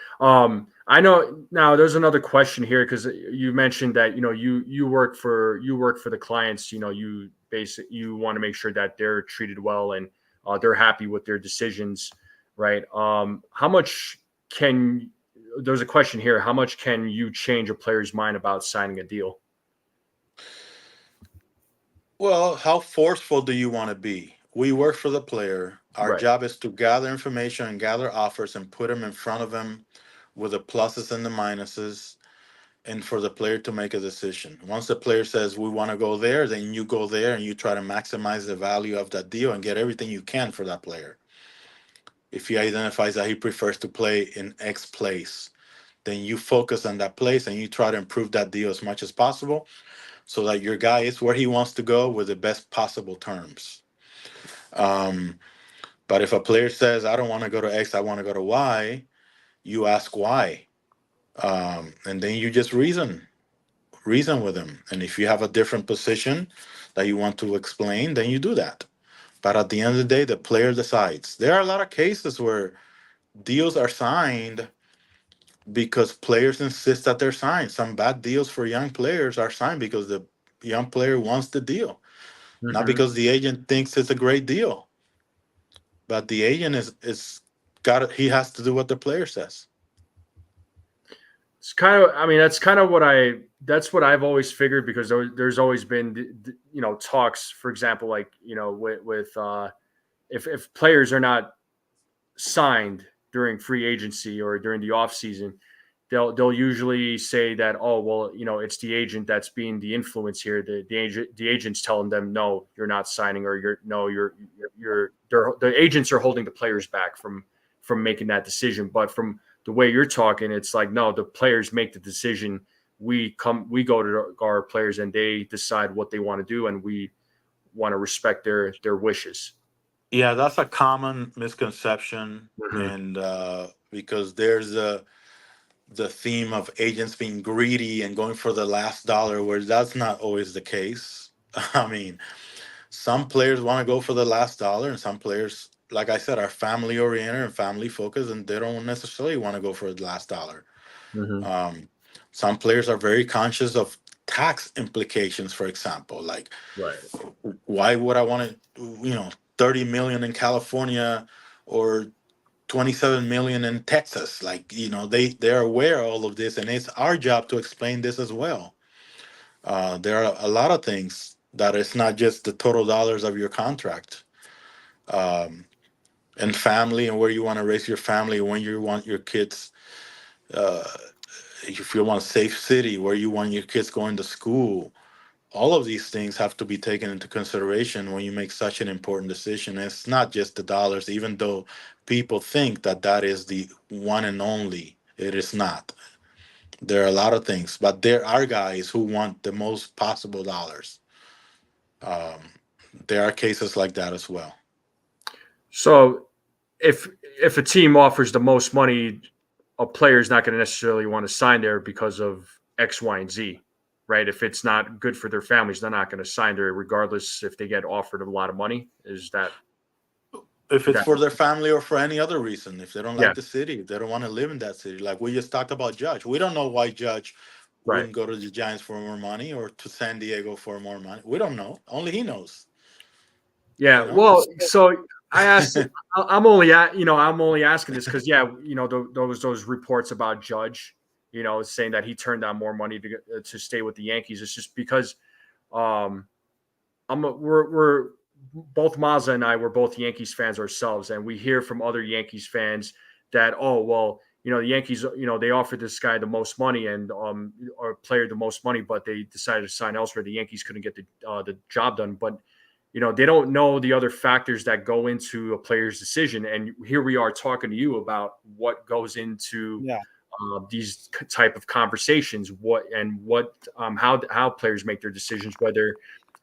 I know now there's another question here, because you mentioned that, you work for the clients, you want to make sure that they're treated well and they're happy with their decisions, right? There's a question here. How much can you change a player's mind about signing a deal? Well, how forceful do you want to be? We work for the player. Our Right. job is to gather information and gather offers and put them in front of him with the pluses and the minuses, and for the player to make a decision. Once the player says, we want to go there, then you go there and you try to maximize the value of that deal and get everything you can for that player. If he identifies that he prefers to play in X place, then you focus on that place and you try to improve that deal as much as possible, so that your guy is where he wants to go with the best possible terms. But if a player says, I don't want to go to X, I want to go to Y, you ask why. And then you just reason with him. And if you have a different position that you want to explain, then you do that. But at the end of the day, the player decides. There are a lot of cases where deals are signed because players insist that they're signed. Some bad deals for young players are signed because the young player wants the deal, not because the agent thinks it's a great deal. But the agent he has to do what the player says. It's kind of, that's what I've always figured, because there's always been, talks, for example, like, with if players are not signed during free agency or during the off season, they'll usually say that, oh, well, it's the agent that's being the influence here. The agent's telling them, no, you're not signing, or the agents are holding the players back from making that decision. But from the way you're talking, it's like, no, the players make the decision. We go to our players and they decide what they want to do, and we want to respect their wishes. Yeah, that's a common misconception, and because there's the theme of agents being greedy and going for the last dollar, where that's not always the case. I mean, some players want to go for the last dollar, and some players, like I said, are family oriented and family focused, and they don't necessarily want to go for the last dollar. Some players are very conscious of tax implications, for example, like, right, why would I want to, 30 million in California or 27 million in Texas? Like, they're aware of all of this, and it's our job to explain this as well. There are a lot of things that it's not just the total dollars of your contract. And family, and where you want to raise your family, when you want your kids, if you want a safe city, where you want your kids going to school. All of these things have to be taken into consideration when you make such an important decision. It's not just the dollars, even though people think that that is the one and only. It is not. There are a lot of things, but there are guys who want the most possible dollars. There are cases like that as well. So if a team offers the most money, a player is not going to necessarily want to sign there because of X, Y, and Z, right? If it's not good for their families, they're not going to sign there, regardless if they get offered a lot of money. Is that? If it's for their family or for any other reason, if they don't like Yeah. the city, if they don't want to live in that city, like we just talked about Judge. We don't know why Judge wouldn't go to the Giants for more money or to San Diego for more money. We don't know. Only he knows. Yeah. Well, so I asked. I'm only asking this because those reports about Judge, saying that he turned down more money to stay with the Yankees. It's just because we're both Mazza and I were both Yankees fans ourselves, and we hear from other Yankees fans that, oh, well, the Yankees, they offered this guy the most money and or player the most money, but they decided to sign elsewhere. The Yankees couldn't get the job done, but they don't know the other factors that go into a player's decision. And here we are talking to you about what goes into these type of conversations, how players make their decisions, whether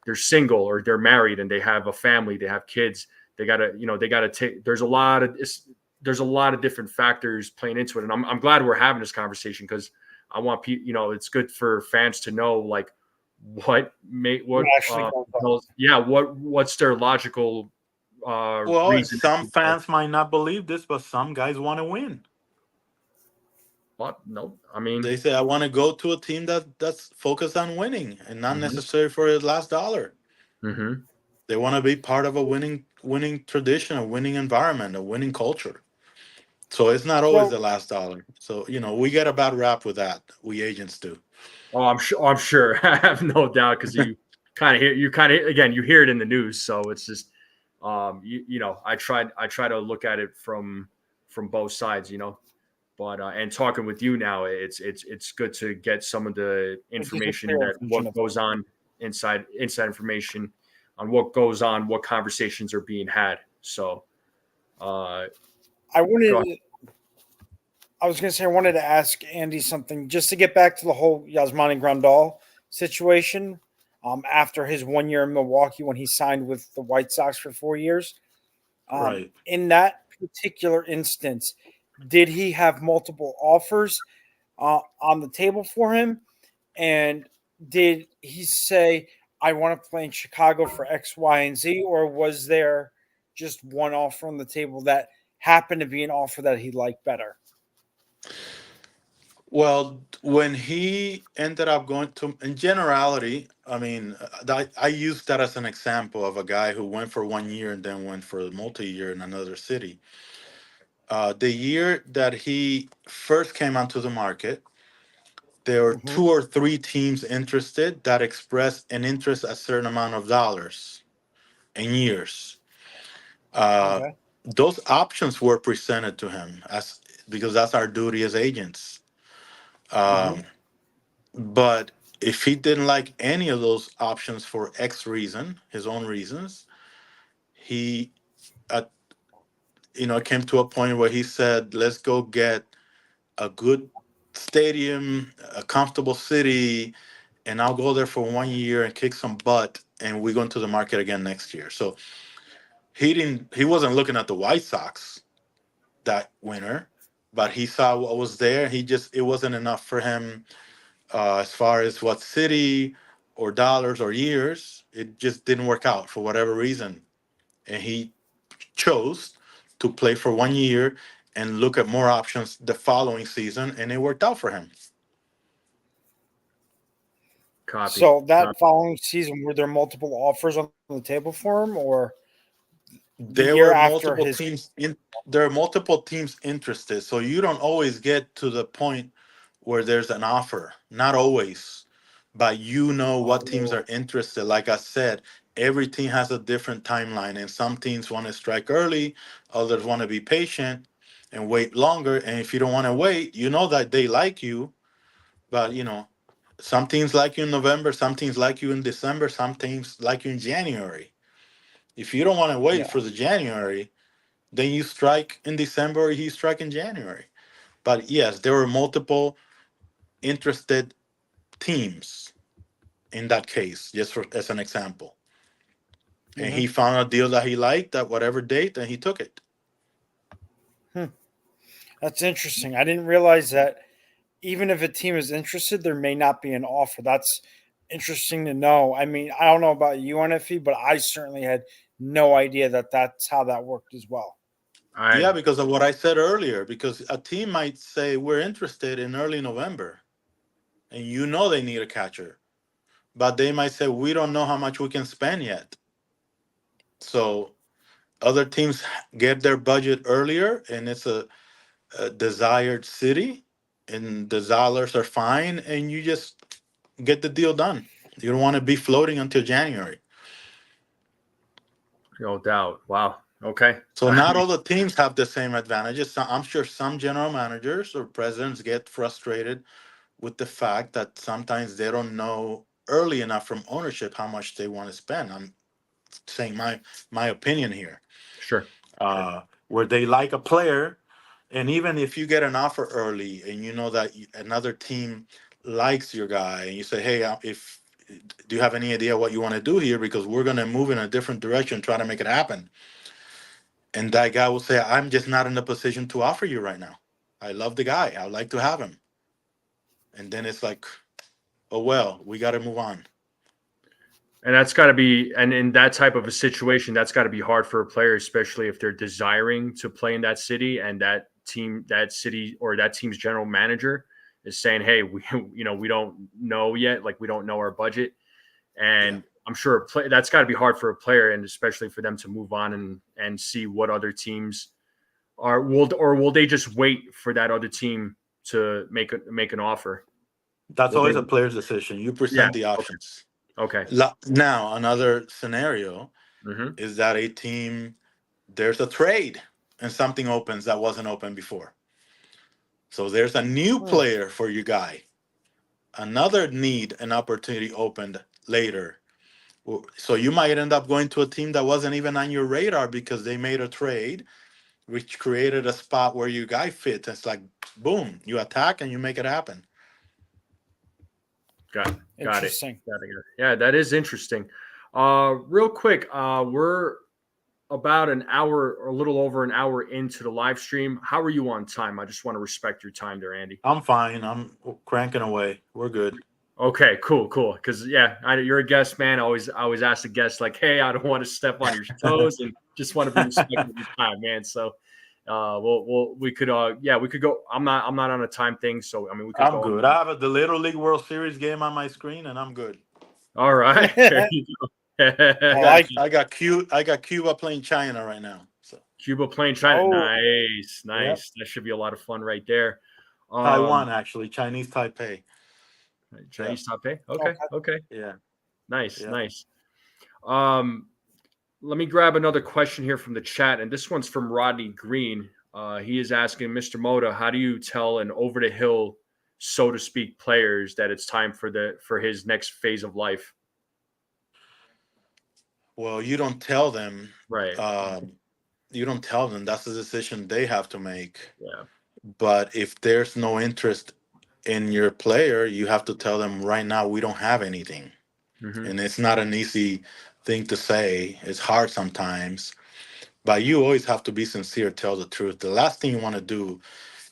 they're single or they're married and they have a family, they have kids. They gotta take. There's a lot of different factors playing into it, and I'm glad we're having this conversation because I want people. It's good for fans to know like what's their logical reason. Some fans might not believe this, but some guys want to win. What? No, I mean, they say I want to go to a team that's focused on winning and not necessarily for the last dollar. Mm-hmm. They want to be part of a winning tradition, a winning environment, a winning culture. So it's not always the last dollar. So we get a bad rap with that. We agents do. Oh, I'm sure. I'm sure. I have no doubt because you kind of you hear it in the news. So it's just, I try to look at it from both sides, but and talking with you now, it's good to get some of the information that what goes on inside information on what goes on, what conversations are being had. So, I wanted to ask Andy something just to get back to the whole Yasmani Grandal situation after his 1 year in Milwaukee when he signed with the White Sox for 4 years. Right. In that particular instance, did he have multiple offers on the table for him? And did he say, I want to play in Chicago for X, Y, and Z? Or was there just one offer on the table that happened to be an offer that he liked better? Well, when he ended up going to, in generality, I mean, I use that as an example of a guy who went for 1 year and then went for a multi-year in another city. The year that he first came onto the market, there were 2 or 3 teams interested that expressed an interest a certain amount of dollars and years. Those options were presented to him because that's our duty as agents. But if he didn't like any of those options for X reason, his own reasons, he, came to a point where he said, "Let's go get a good stadium, a comfortable city, and I'll go there for 1 year and kick some butt, and we're going to the market again next year." So he wasn't looking at the White Sox that winter, but he saw what was there. It wasn't enough for him as far as what city or dollars or years. It just didn't work out for whatever reason, and he chose to play for 1 year and look at more options the following season, and it worked out for him. Copy. So that following season, were there multiple offers on the table for him, or there were multiple teams interested? So you don't always get to the point where there's an offer. Not always, but what teams are interested. Like I said, every team has a different timeline, and some teams want to strike early, others want to be patient and wait longer. And if you don't want to wait, that they like you, but some teams like you in November, some teams like you in December, some teams like you in January. If you don't want to wait for the January, then you strike in December or you strike in January. But yes, there were multiple interested teams in that case, just as an example. And he found a deal that he liked at whatever date, and he took it. That's interesting. I didn't realize that even if a team is interested, there may not be an offer. That's interesting to know. I mean, I don't know about you, NFE, but I certainly had no idea that that's how that worked as well. Yeah, because of what I said earlier, because a team might say, we're interested in early November, and they need a catcher. But they might say, we don't know how much we can spend yet. So other teams get their budget earlier, and it's a desired city, and the dollars are fine, and you just get the deal done. You don't want to be floating until January. No doubt. Wow. Okay. So not all the teams have the same advantages. I'm sure some general managers or presidents get frustrated with the fact that sometimes they don't know early enough from ownership how much they want to spend. I'm saying my opinion here. Sure. Where they like a player, and even if you get an offer early and you know that another team likes your guy, and you say, "Hey, if do you have any idea what you want to do here? Because we're going to move in a different direction, try to make it happen." And that guy will say, "I'm just not in a position to offer you right now. I love the guy. I'd like to have him." And then it's like, "Oh well, we got to move on." And that's got to be, and in that type of a situation, that's got to be hard for a player, especially if they're desiring to play in that city, and that team, that city, or that team's general manager is saying, "Hey, we don't know yet. Like, we don't know our budget." And Yeah. I'm sure that's got to be hard for a player, and especially for them to move on and see what other teams will they just wait for that other team to make an offer? That's Will always they? a player's decision. You Yeah. present the Okay. options. Okay. Now, another scenario Mm-hmm. is that a team, there's a trade and something opens that wasn't open before. So there's a new player for you guy. Another need and opportunity opened later. So you might end up going to a team that wasn't even on your radar because they made a trade, which created a spot where your guy fits. It's like, boom, you attack and you make it happen. Got it. Interesting. Yeah, that is interesting. Real quick, we're about an hour or a little over an hour into the live stream. How are you on time? I just want to respect your time there, Andy. I'm fine. I'm cranking away. We're good. Okay, cool. Because you're a guest, man. I always ask the guests like, "Hey, I don't want to step on your toes, and just want to be respectful of your time, man." So, we could go. I'm not on a time thing, so I mean, we could I'm go. good. I have the Little League World Series game on my screen, and I'm good. All right, there you go. I got Cuba playing China right now. So Cuba playing China. Oh. Nice. Yep. That should be a lot of fun right there. Taiwan, actually, Chinese Taipei. Chinese Taipei. Okay. Okay. Yeah. Nice. Yeah. Nice. Let me grab another question here from the chat, and this one's from Rodney Green. He is asking Mr. Mota, how do you tell an over the hill, so to speak, players that it's time for his next phase of life? Well, you don't tell them. Right. You don't tell them. That's a decision they have to make. Yeah. But if there's no interest in your player, you have to tell them right now we don't have anything. Mm-hmm. And it's not an easy thing to say. It's hard sometimes. But you always have to be sincere, tell the truth. The last thing you want to do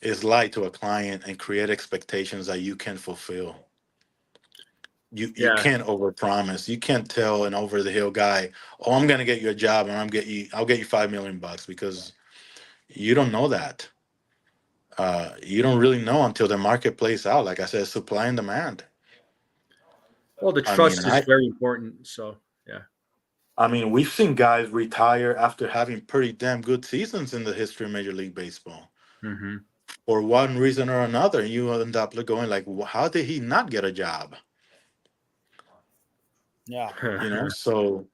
is lie to a client and create expectations that you can fulfill. You can't overpromise. You can't tell an over the hill guy, "Oh, I'm gonna get you a job and I'll get you $5 million," because you don't know that. You don't really know until the market plays out. Like I said, supply and demand. Well, the I mean, trust is very important. So yeah. I mean, we've seen guys retire after having pretty damn good seasons in the history of Major League Baseball. Mm-hmm. For one reason or another, you end up going like, how did he not get a job? Yeah. So,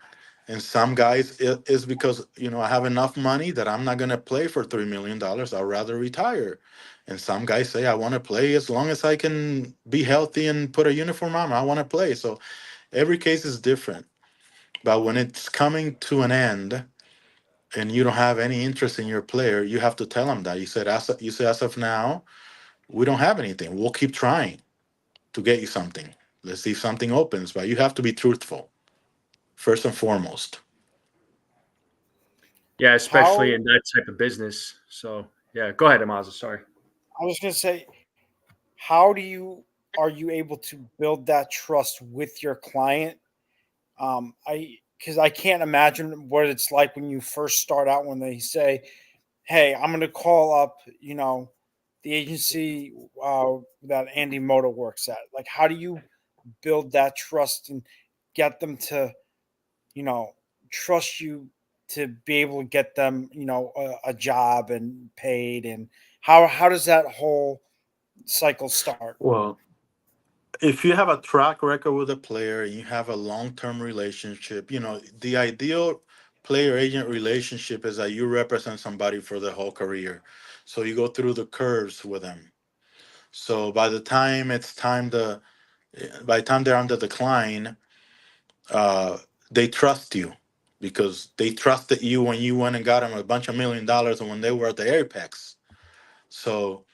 and some guys it is because, I have enough money that I'm not going to play for $3 million. I'd rather retire. And some guys say, I want to play as long as I can be healthy and put a uniform on. I want to play. So every case is different. But when it's coming to an end and you don't have any interest in your player, you have to tell them that. You say, as of now, we don't have anything. We'll keep trying to get you something. Let's see if something opens. But you have to be truthful, first and foremost. Yeah, especially in that type of business. So yeah, go ahead, Amaza. Sorry. I was going to say, are you able to build that trust with your client? Because I can't imagine what it's like when you first start out, when they say, "Hey, I'm going to call up, the agency that Andy Mota works at." Like, how do you build that trust and get them to, trust you to be able to get them, a job and paid? And how does that whole cycle start? Well, if you have a track record with a player and you have a long-term relationship, the ideal player agent relationship is that you represent somebody for the whole career. So you go through the curves with them. So by the time they're on the decline, uh, they trust you because they trusted you when you went and got them a bunch of $1 million and when they were at the apex. So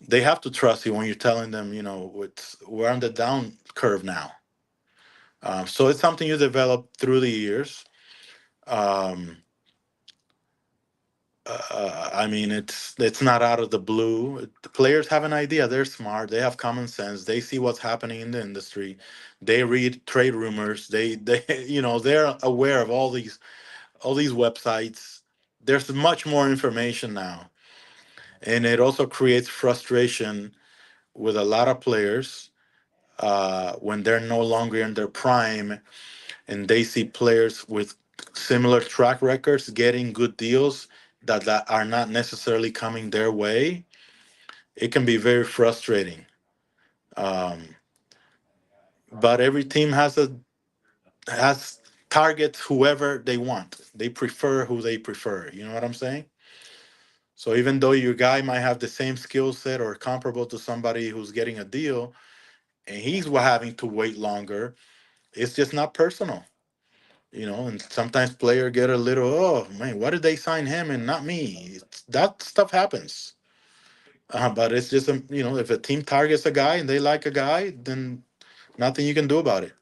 they have to trust you when you're telling them, we're on the down curve now. So it's something you develop through the years. Um, I mean, it's not out of the blue. The players have an idea. They're smart. They have common sense. They see what's happening in the industry. They read trade rumors. They they're aware of all these websites. There's much more information now, and it also creates frustration with a lot of players when they're no longer in their prime and they see players with similar track records getting good deals that are not necessarily coming their way. It can be very frustrating. Um, but every team has targets whoever they want. They prefer who they prefer. You know what I'm saying? So even though your guy might have the same skill set or comparable to somebody who's getting a deal, and he's having to wait longer, it's just not personal. And sometimes player get a little, oh man, why did they sign him and not me? That stuff happens. But it's just, if a team targets a guy and they like a guy, then nothing you can do about it.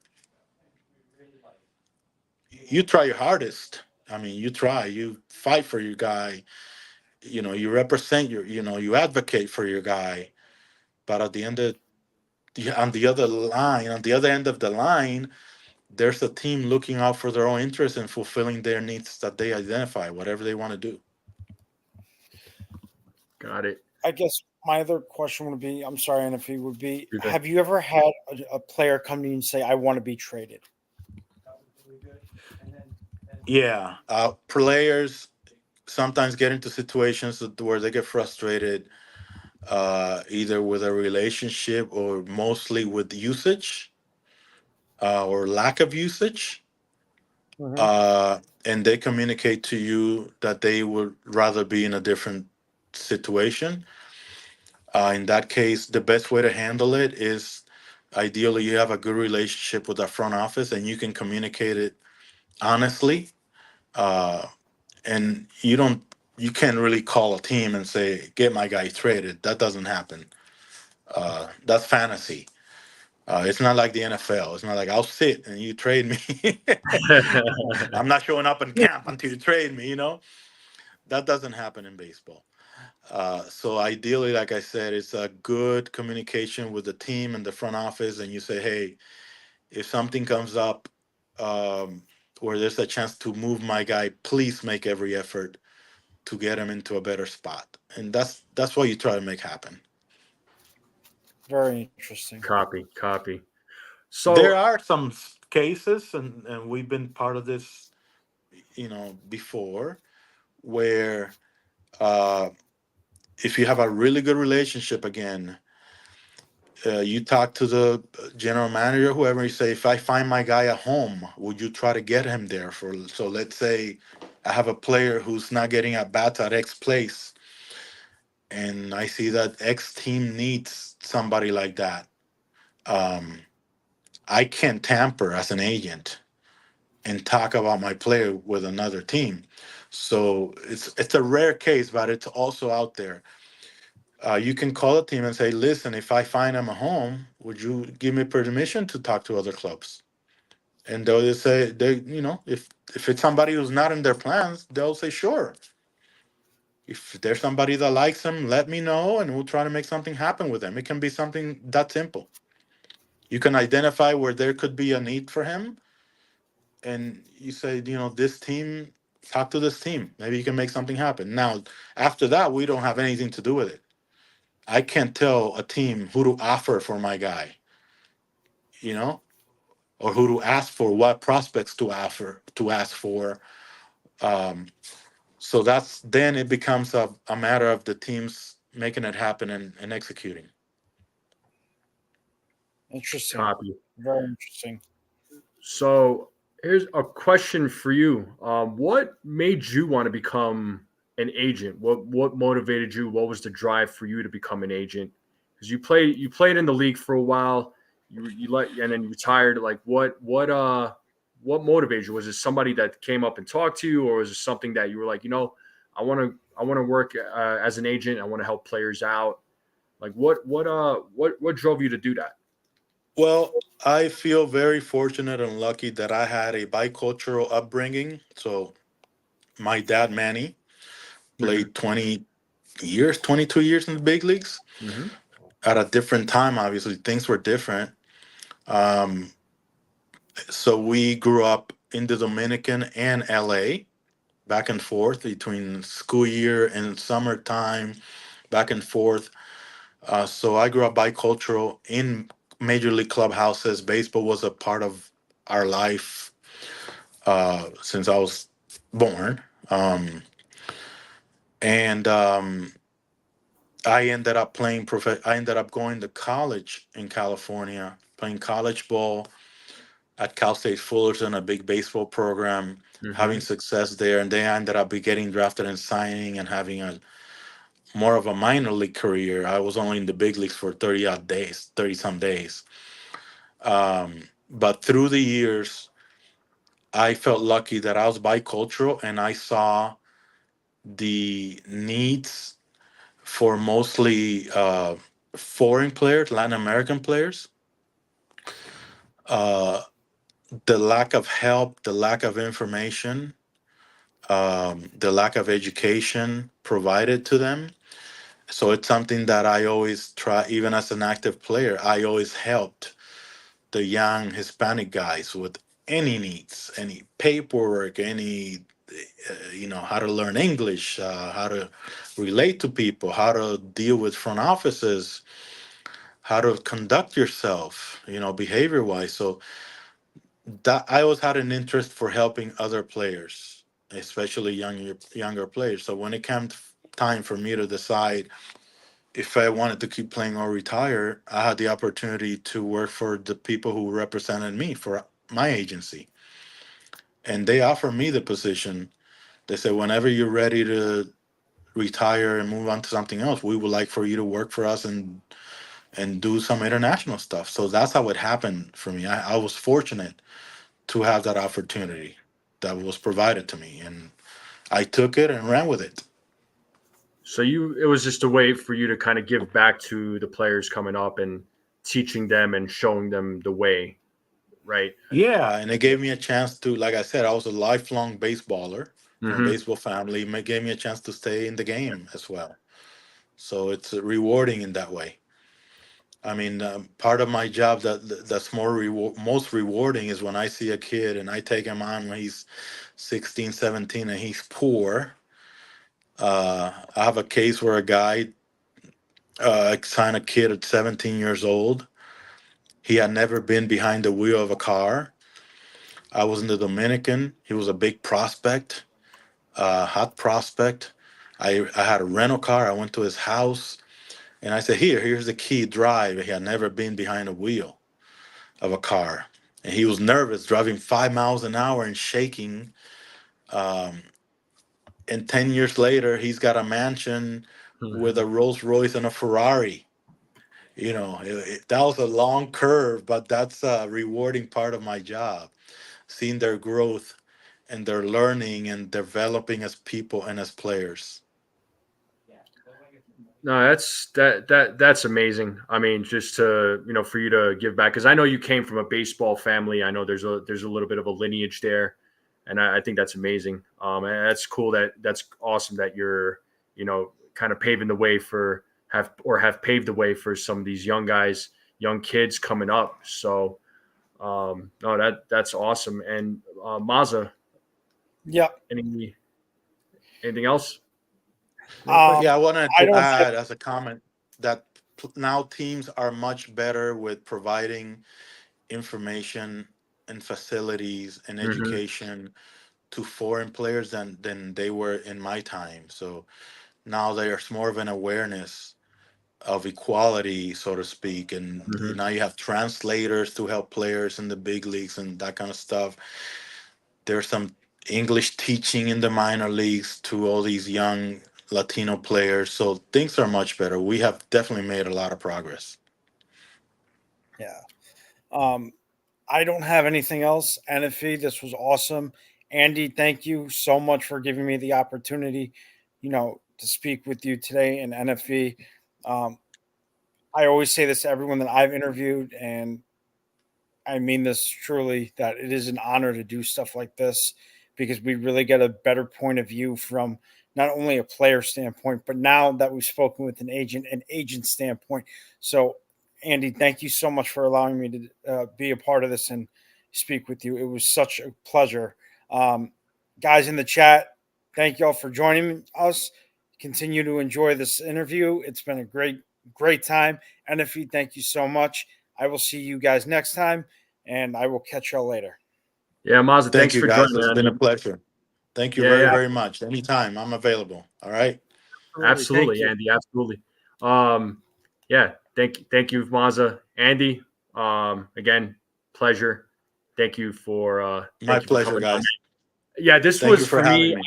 You try your hardest. I mean, you fight for your guy. You represent you advocate for your guy. But at the end of on the other line, on the other end of the line, there's a team looking out for their own interests and fulfilling their needs that they identify, whatever they want to do. Got it. I guess my other question would be, I'm sorry, NFE, would be, You're good. have you ever had a player come to you and say, I want to be traded? Yeah, players sometimes get into situations where they get frustrated, either with a relationship or mostly with usage or lack of usage. And they communicate to you that they would rather be in a different situation. In that case, the best way to handle it is ideally you have a good relationship with the front office and you can communicate it honestly. Uh, and you can't really call a team and say, get my guy traded. That doesn't happen. That's fantasy. It's not like the NFL. It's not like I'll sit and you trade me. I'm not showing up in camp until you trade me. That doesn't happen in baseball. So ideally, like I said, it's a good communication with the team and the front office, and you say, hey, if something comes up where there's a chance to move my guy, please make every effort to get him into a better spot, and that's what you try to make happen. Very interesting. Copy. There So are some cases, and we've been part of this, before, where uh, if you have a really good relationship again, you talk to the general manager, whoever, you say, if I find my guy at home, would you try to get him there for? So let's say I have a player who's not getting at bats at X place, and I see that X team needs somebody like that. Um, I can't tamper as an agent and talk about my player with another team. So it's a rare case, but it's also out there. You can call a team and say, listen, if I find him a home, would you give me permission to talk to other clubs? And they'll just say, if it's somebody who's not in their plans, they'll say, sure. If there's somebody that likes him, let me know and we'll try to make something happen with him. It can be something that simple. You can identify where there could be a need for him and you say, this team, talk to this team. Maybe you can make something happen. Now, after that, we don't have anything to do with it. I can't tell a team who to offer for my guy, you know, or who to ask for, what prospects to ask for. Um, so then it becomes a matter of the teams making it happen and executing. Interesting. copy. Very interesting. So Here's a question for you. What made you want to become an agent? What motivated you? What was the drive for you to become an agent? Because you played in the league for a while. And then you retired. Like what motivated you? Was it somebody that came up and talked to you, or was it something that you were like, I want to work as an agent. I want to help players out. Like what drove you to do that? Well, I feel very fortunate and lucky that I had a bicultural upbringing. So my dad, Manny, Hmm. played 20 years, 22 years in the big leagues. Hmm. At a different time, obviously, things were different. Um, so we grew up in the Dominican and LA, back and forth between school year and summertime, back and forth. So I grew up bicultural in major league clubhouses. Baseball was a part of our life since I was born. And I ended up playing I ended up going to college in California, playing college ball at Cal State Fullerton, a big baseball program, having Hmm. success there. And then I ended up getting drafted and signing and having a more of a minor league career. I was only in the big leagues for 30 odd days, 30 some days. But through the years, I felt lucky that I was bicultural and I saw the needs for mostly foreign players, Latin American players, uh, the lack of help, the lack of information, the lack of education provided to them. So it's something that I always try, even as an active player, I always helped the young Hispanic guys with any needs, any paperwork, any, how to learn English, how to relate to people, how to deal with front offices, how to conduct yourself, behavior wise. So that I always had an interest for helping other players, especially younger players. So when it came time for me to decide if I wanted to keep playing or retire, I had the opportunity to work for the people who represented me for my agency. And they offered me the position. They said, whenever you're ready to retire and move on to something else, we would like for you to work for us and do some international stuff. So that's how it happened for me. I was fortunate to have that opportunity that was provided to me. And I took it and ran with it. So it was just a way for you to kind of give back to the players coming up and teaching them and showing them the way, right? Yeah, and it gave me a chance to, like I said, I was a lifelong baseballer from a Mm-hmm. baseball family. It gave me a chance to stay in the game as well. So it's rewarding in that way. I mean, part of my job that's most rewarding is when I see a kid and I take him on when he's 16, 17, and he's poor. I have a case where a guy signed a kid at 17 years old. He had never been behind the wheel of a car. I was in the Dominican. He was a big prospect, hot prospect. I had a rental car. I went to his house and I said, here's the key, drive. He had never been behind a wheel of a car. And he was nervous, driving 5 miles an hour and shaking. Um, and 10 years later, he's got a mansion with Mm-hmm. a Rolls Royce and a Ferrari. That was a long curve, but that's a rewarding part of my job, seeing their growth and their learning and developing as people and as players. No, that's amazing. I mean, just to for you to give back, because I know you came from a baseball family. I know there's a little bit of a lineage there, and I think that's amazing. And that's awesome that you're kind of paving the way for have paved the way for some of these young guys, young kids coming up. So no, that's awesome. And Maza, Yeah. any anything else? No, but yeah, I wanted I to don't get. add as a comment that now teams are much better with providing information and facilities and Mm-hmm. education to foreign players than they were in my time. So now there's more of an awareness of equality, so to speak, and Mm-hmm. now you have translators to help players in the big leagues and that kind of stuff. There's some English teaching in the minor leagues to all these young Latino players. So things are much better. We have definitely made a lot of progress. Yeah. I don't have anything else. NFE, this was awesome. Andy, thank you so much for giving me the opportunity, to speak with you today in NFE. I always say this to everyone that I've interviewed, and I mean this truly, that it is an honor to do stuff like this because we really get a better point of view from not only a player standpoint, but now that we've spoken with an agent standpoint. So, Andy, thank you so much for allowing me to be a part of this and speak with you. It was such a pleasure. Guys in the chat, thank you all for joining us. Continue to enjoy this interview. It's been a great time. NFE, thank you so much. I will see you guys next time, and I will catch y'all later. Yeah, Mazza, Thank thanks you, for guys. joining. It's been a pleasure. Thank you very much. Anytime, I'm available. All right. Absolutely, Andy. Absolutely. Yeah, thank you, Mazza. Andy, again, pleasure. Thank you for my pleasure, guys. Yeah, this Thank was you for for me. having me.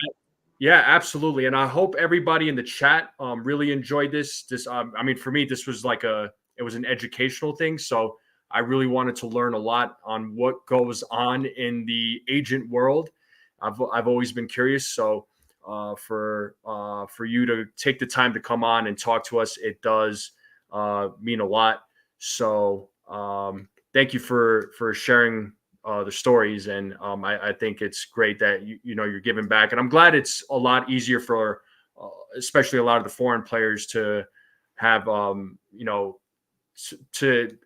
Yeah, absolutely. And I hope everybody in the chat really enjoyed this. I mean, for me, this was like it was an educational thing. So I really wanted to learn a lot on what goes on in the agent world. I've always been curious. So for you to take the time to come on and talk to us, it does mean a lot. So thank you for sharing the stories, and I think it's great that you're giving back, and I'm glad it's a lot easier for especially a lot of the foreign players to have to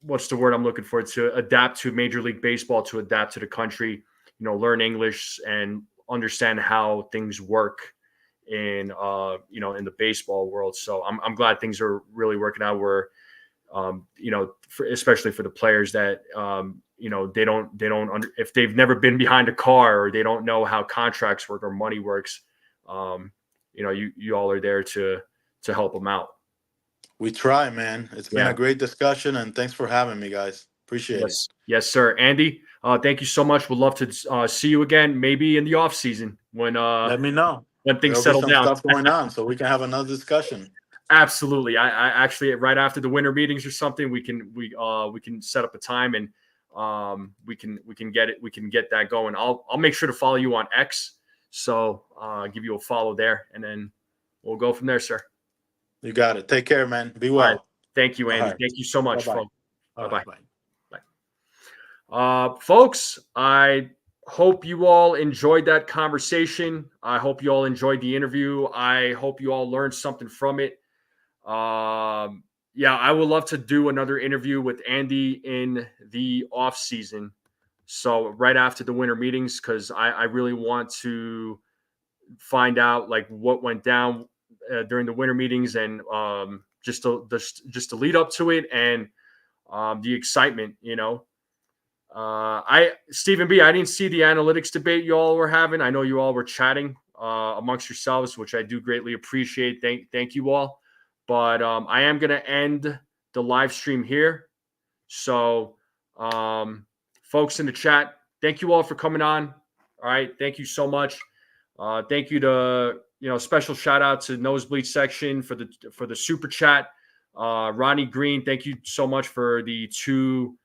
what's the word I'm looking for, to adapt to Major League Baseball, to adapt to the country, learn English and understand how things work in in the baseball world. So I'm glad things are really working out where especially for the players that they don't if they've never been behind a car or they don't know how contracts work or money works, you all are there to help them out. We try, man. It's been a great discussion, and thanks for having me, guys. Appreciate it. Yes, sir. Andy, thank you so much. We'd love to see you again, maybe in the off season when let me know when things There'll settle be some down. stuff going on, so we can have another discussion. Absolutely. I actually, right after the winter meetings or something, we can set up a time and we can get that going. I'll make sure to follow you on X, so give you a follow there, and then we'll go from there, sir. You got it. Take care, man. Be well. Right. Thank you, Andy. Thank you so much, folks. Bye-bye. Folks, I hope you all enjoyed that conversation. I hope you all enjoyed the interview. I hope you all learned something from it. I would love to do another interview with Andy in the off season. So right after the winter meetings, because I really want to find out like what went down during the winter meetings, and just to lead up to it, and the excitement, Stephen B, I didn't see the analytics debate you all were having. I know you all were chatting amongst yourselves, which I do greatly appreciate. Thank you all. But I am going to end the live stream here. So folks in the chat, thank you all for coming on. All right. Thank you so much. Thank you to, special shout out to Nosebleed section for the super chat. Ronnie Green, thank you so much for the 2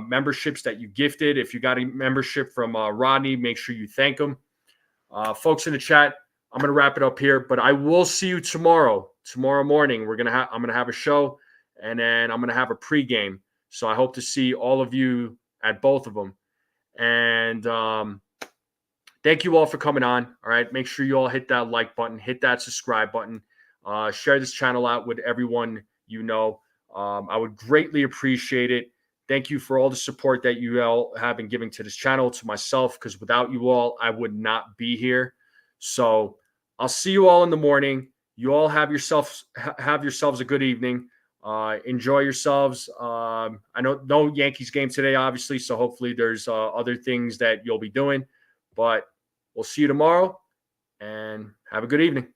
memberships that you gifted. If you got a membership from Rodney, make sure you thank him. Folks in the chat, I'm going to wrap it up here, but I will see you tomorrow morning. I'm going to have a show, and then I'm going to have a pregame. So I hope to see all of you at both of them. And thank you all for coming on. All right. Make sure you all hit that like button, hit that subscribe button, share this channel out with everyone you know. I would greatly appreciate it. Thank you for all the support that you all have been giving to this channel, to myself, because without you all, I would not be here. So I'll see you all in the morning. You all have yourselves a good evening. Enjoy yourselves. I know no Yankees game today, obviously, so hopefully there's other things that you'll be doing. But we'll see you tomorrow, and have a good evening.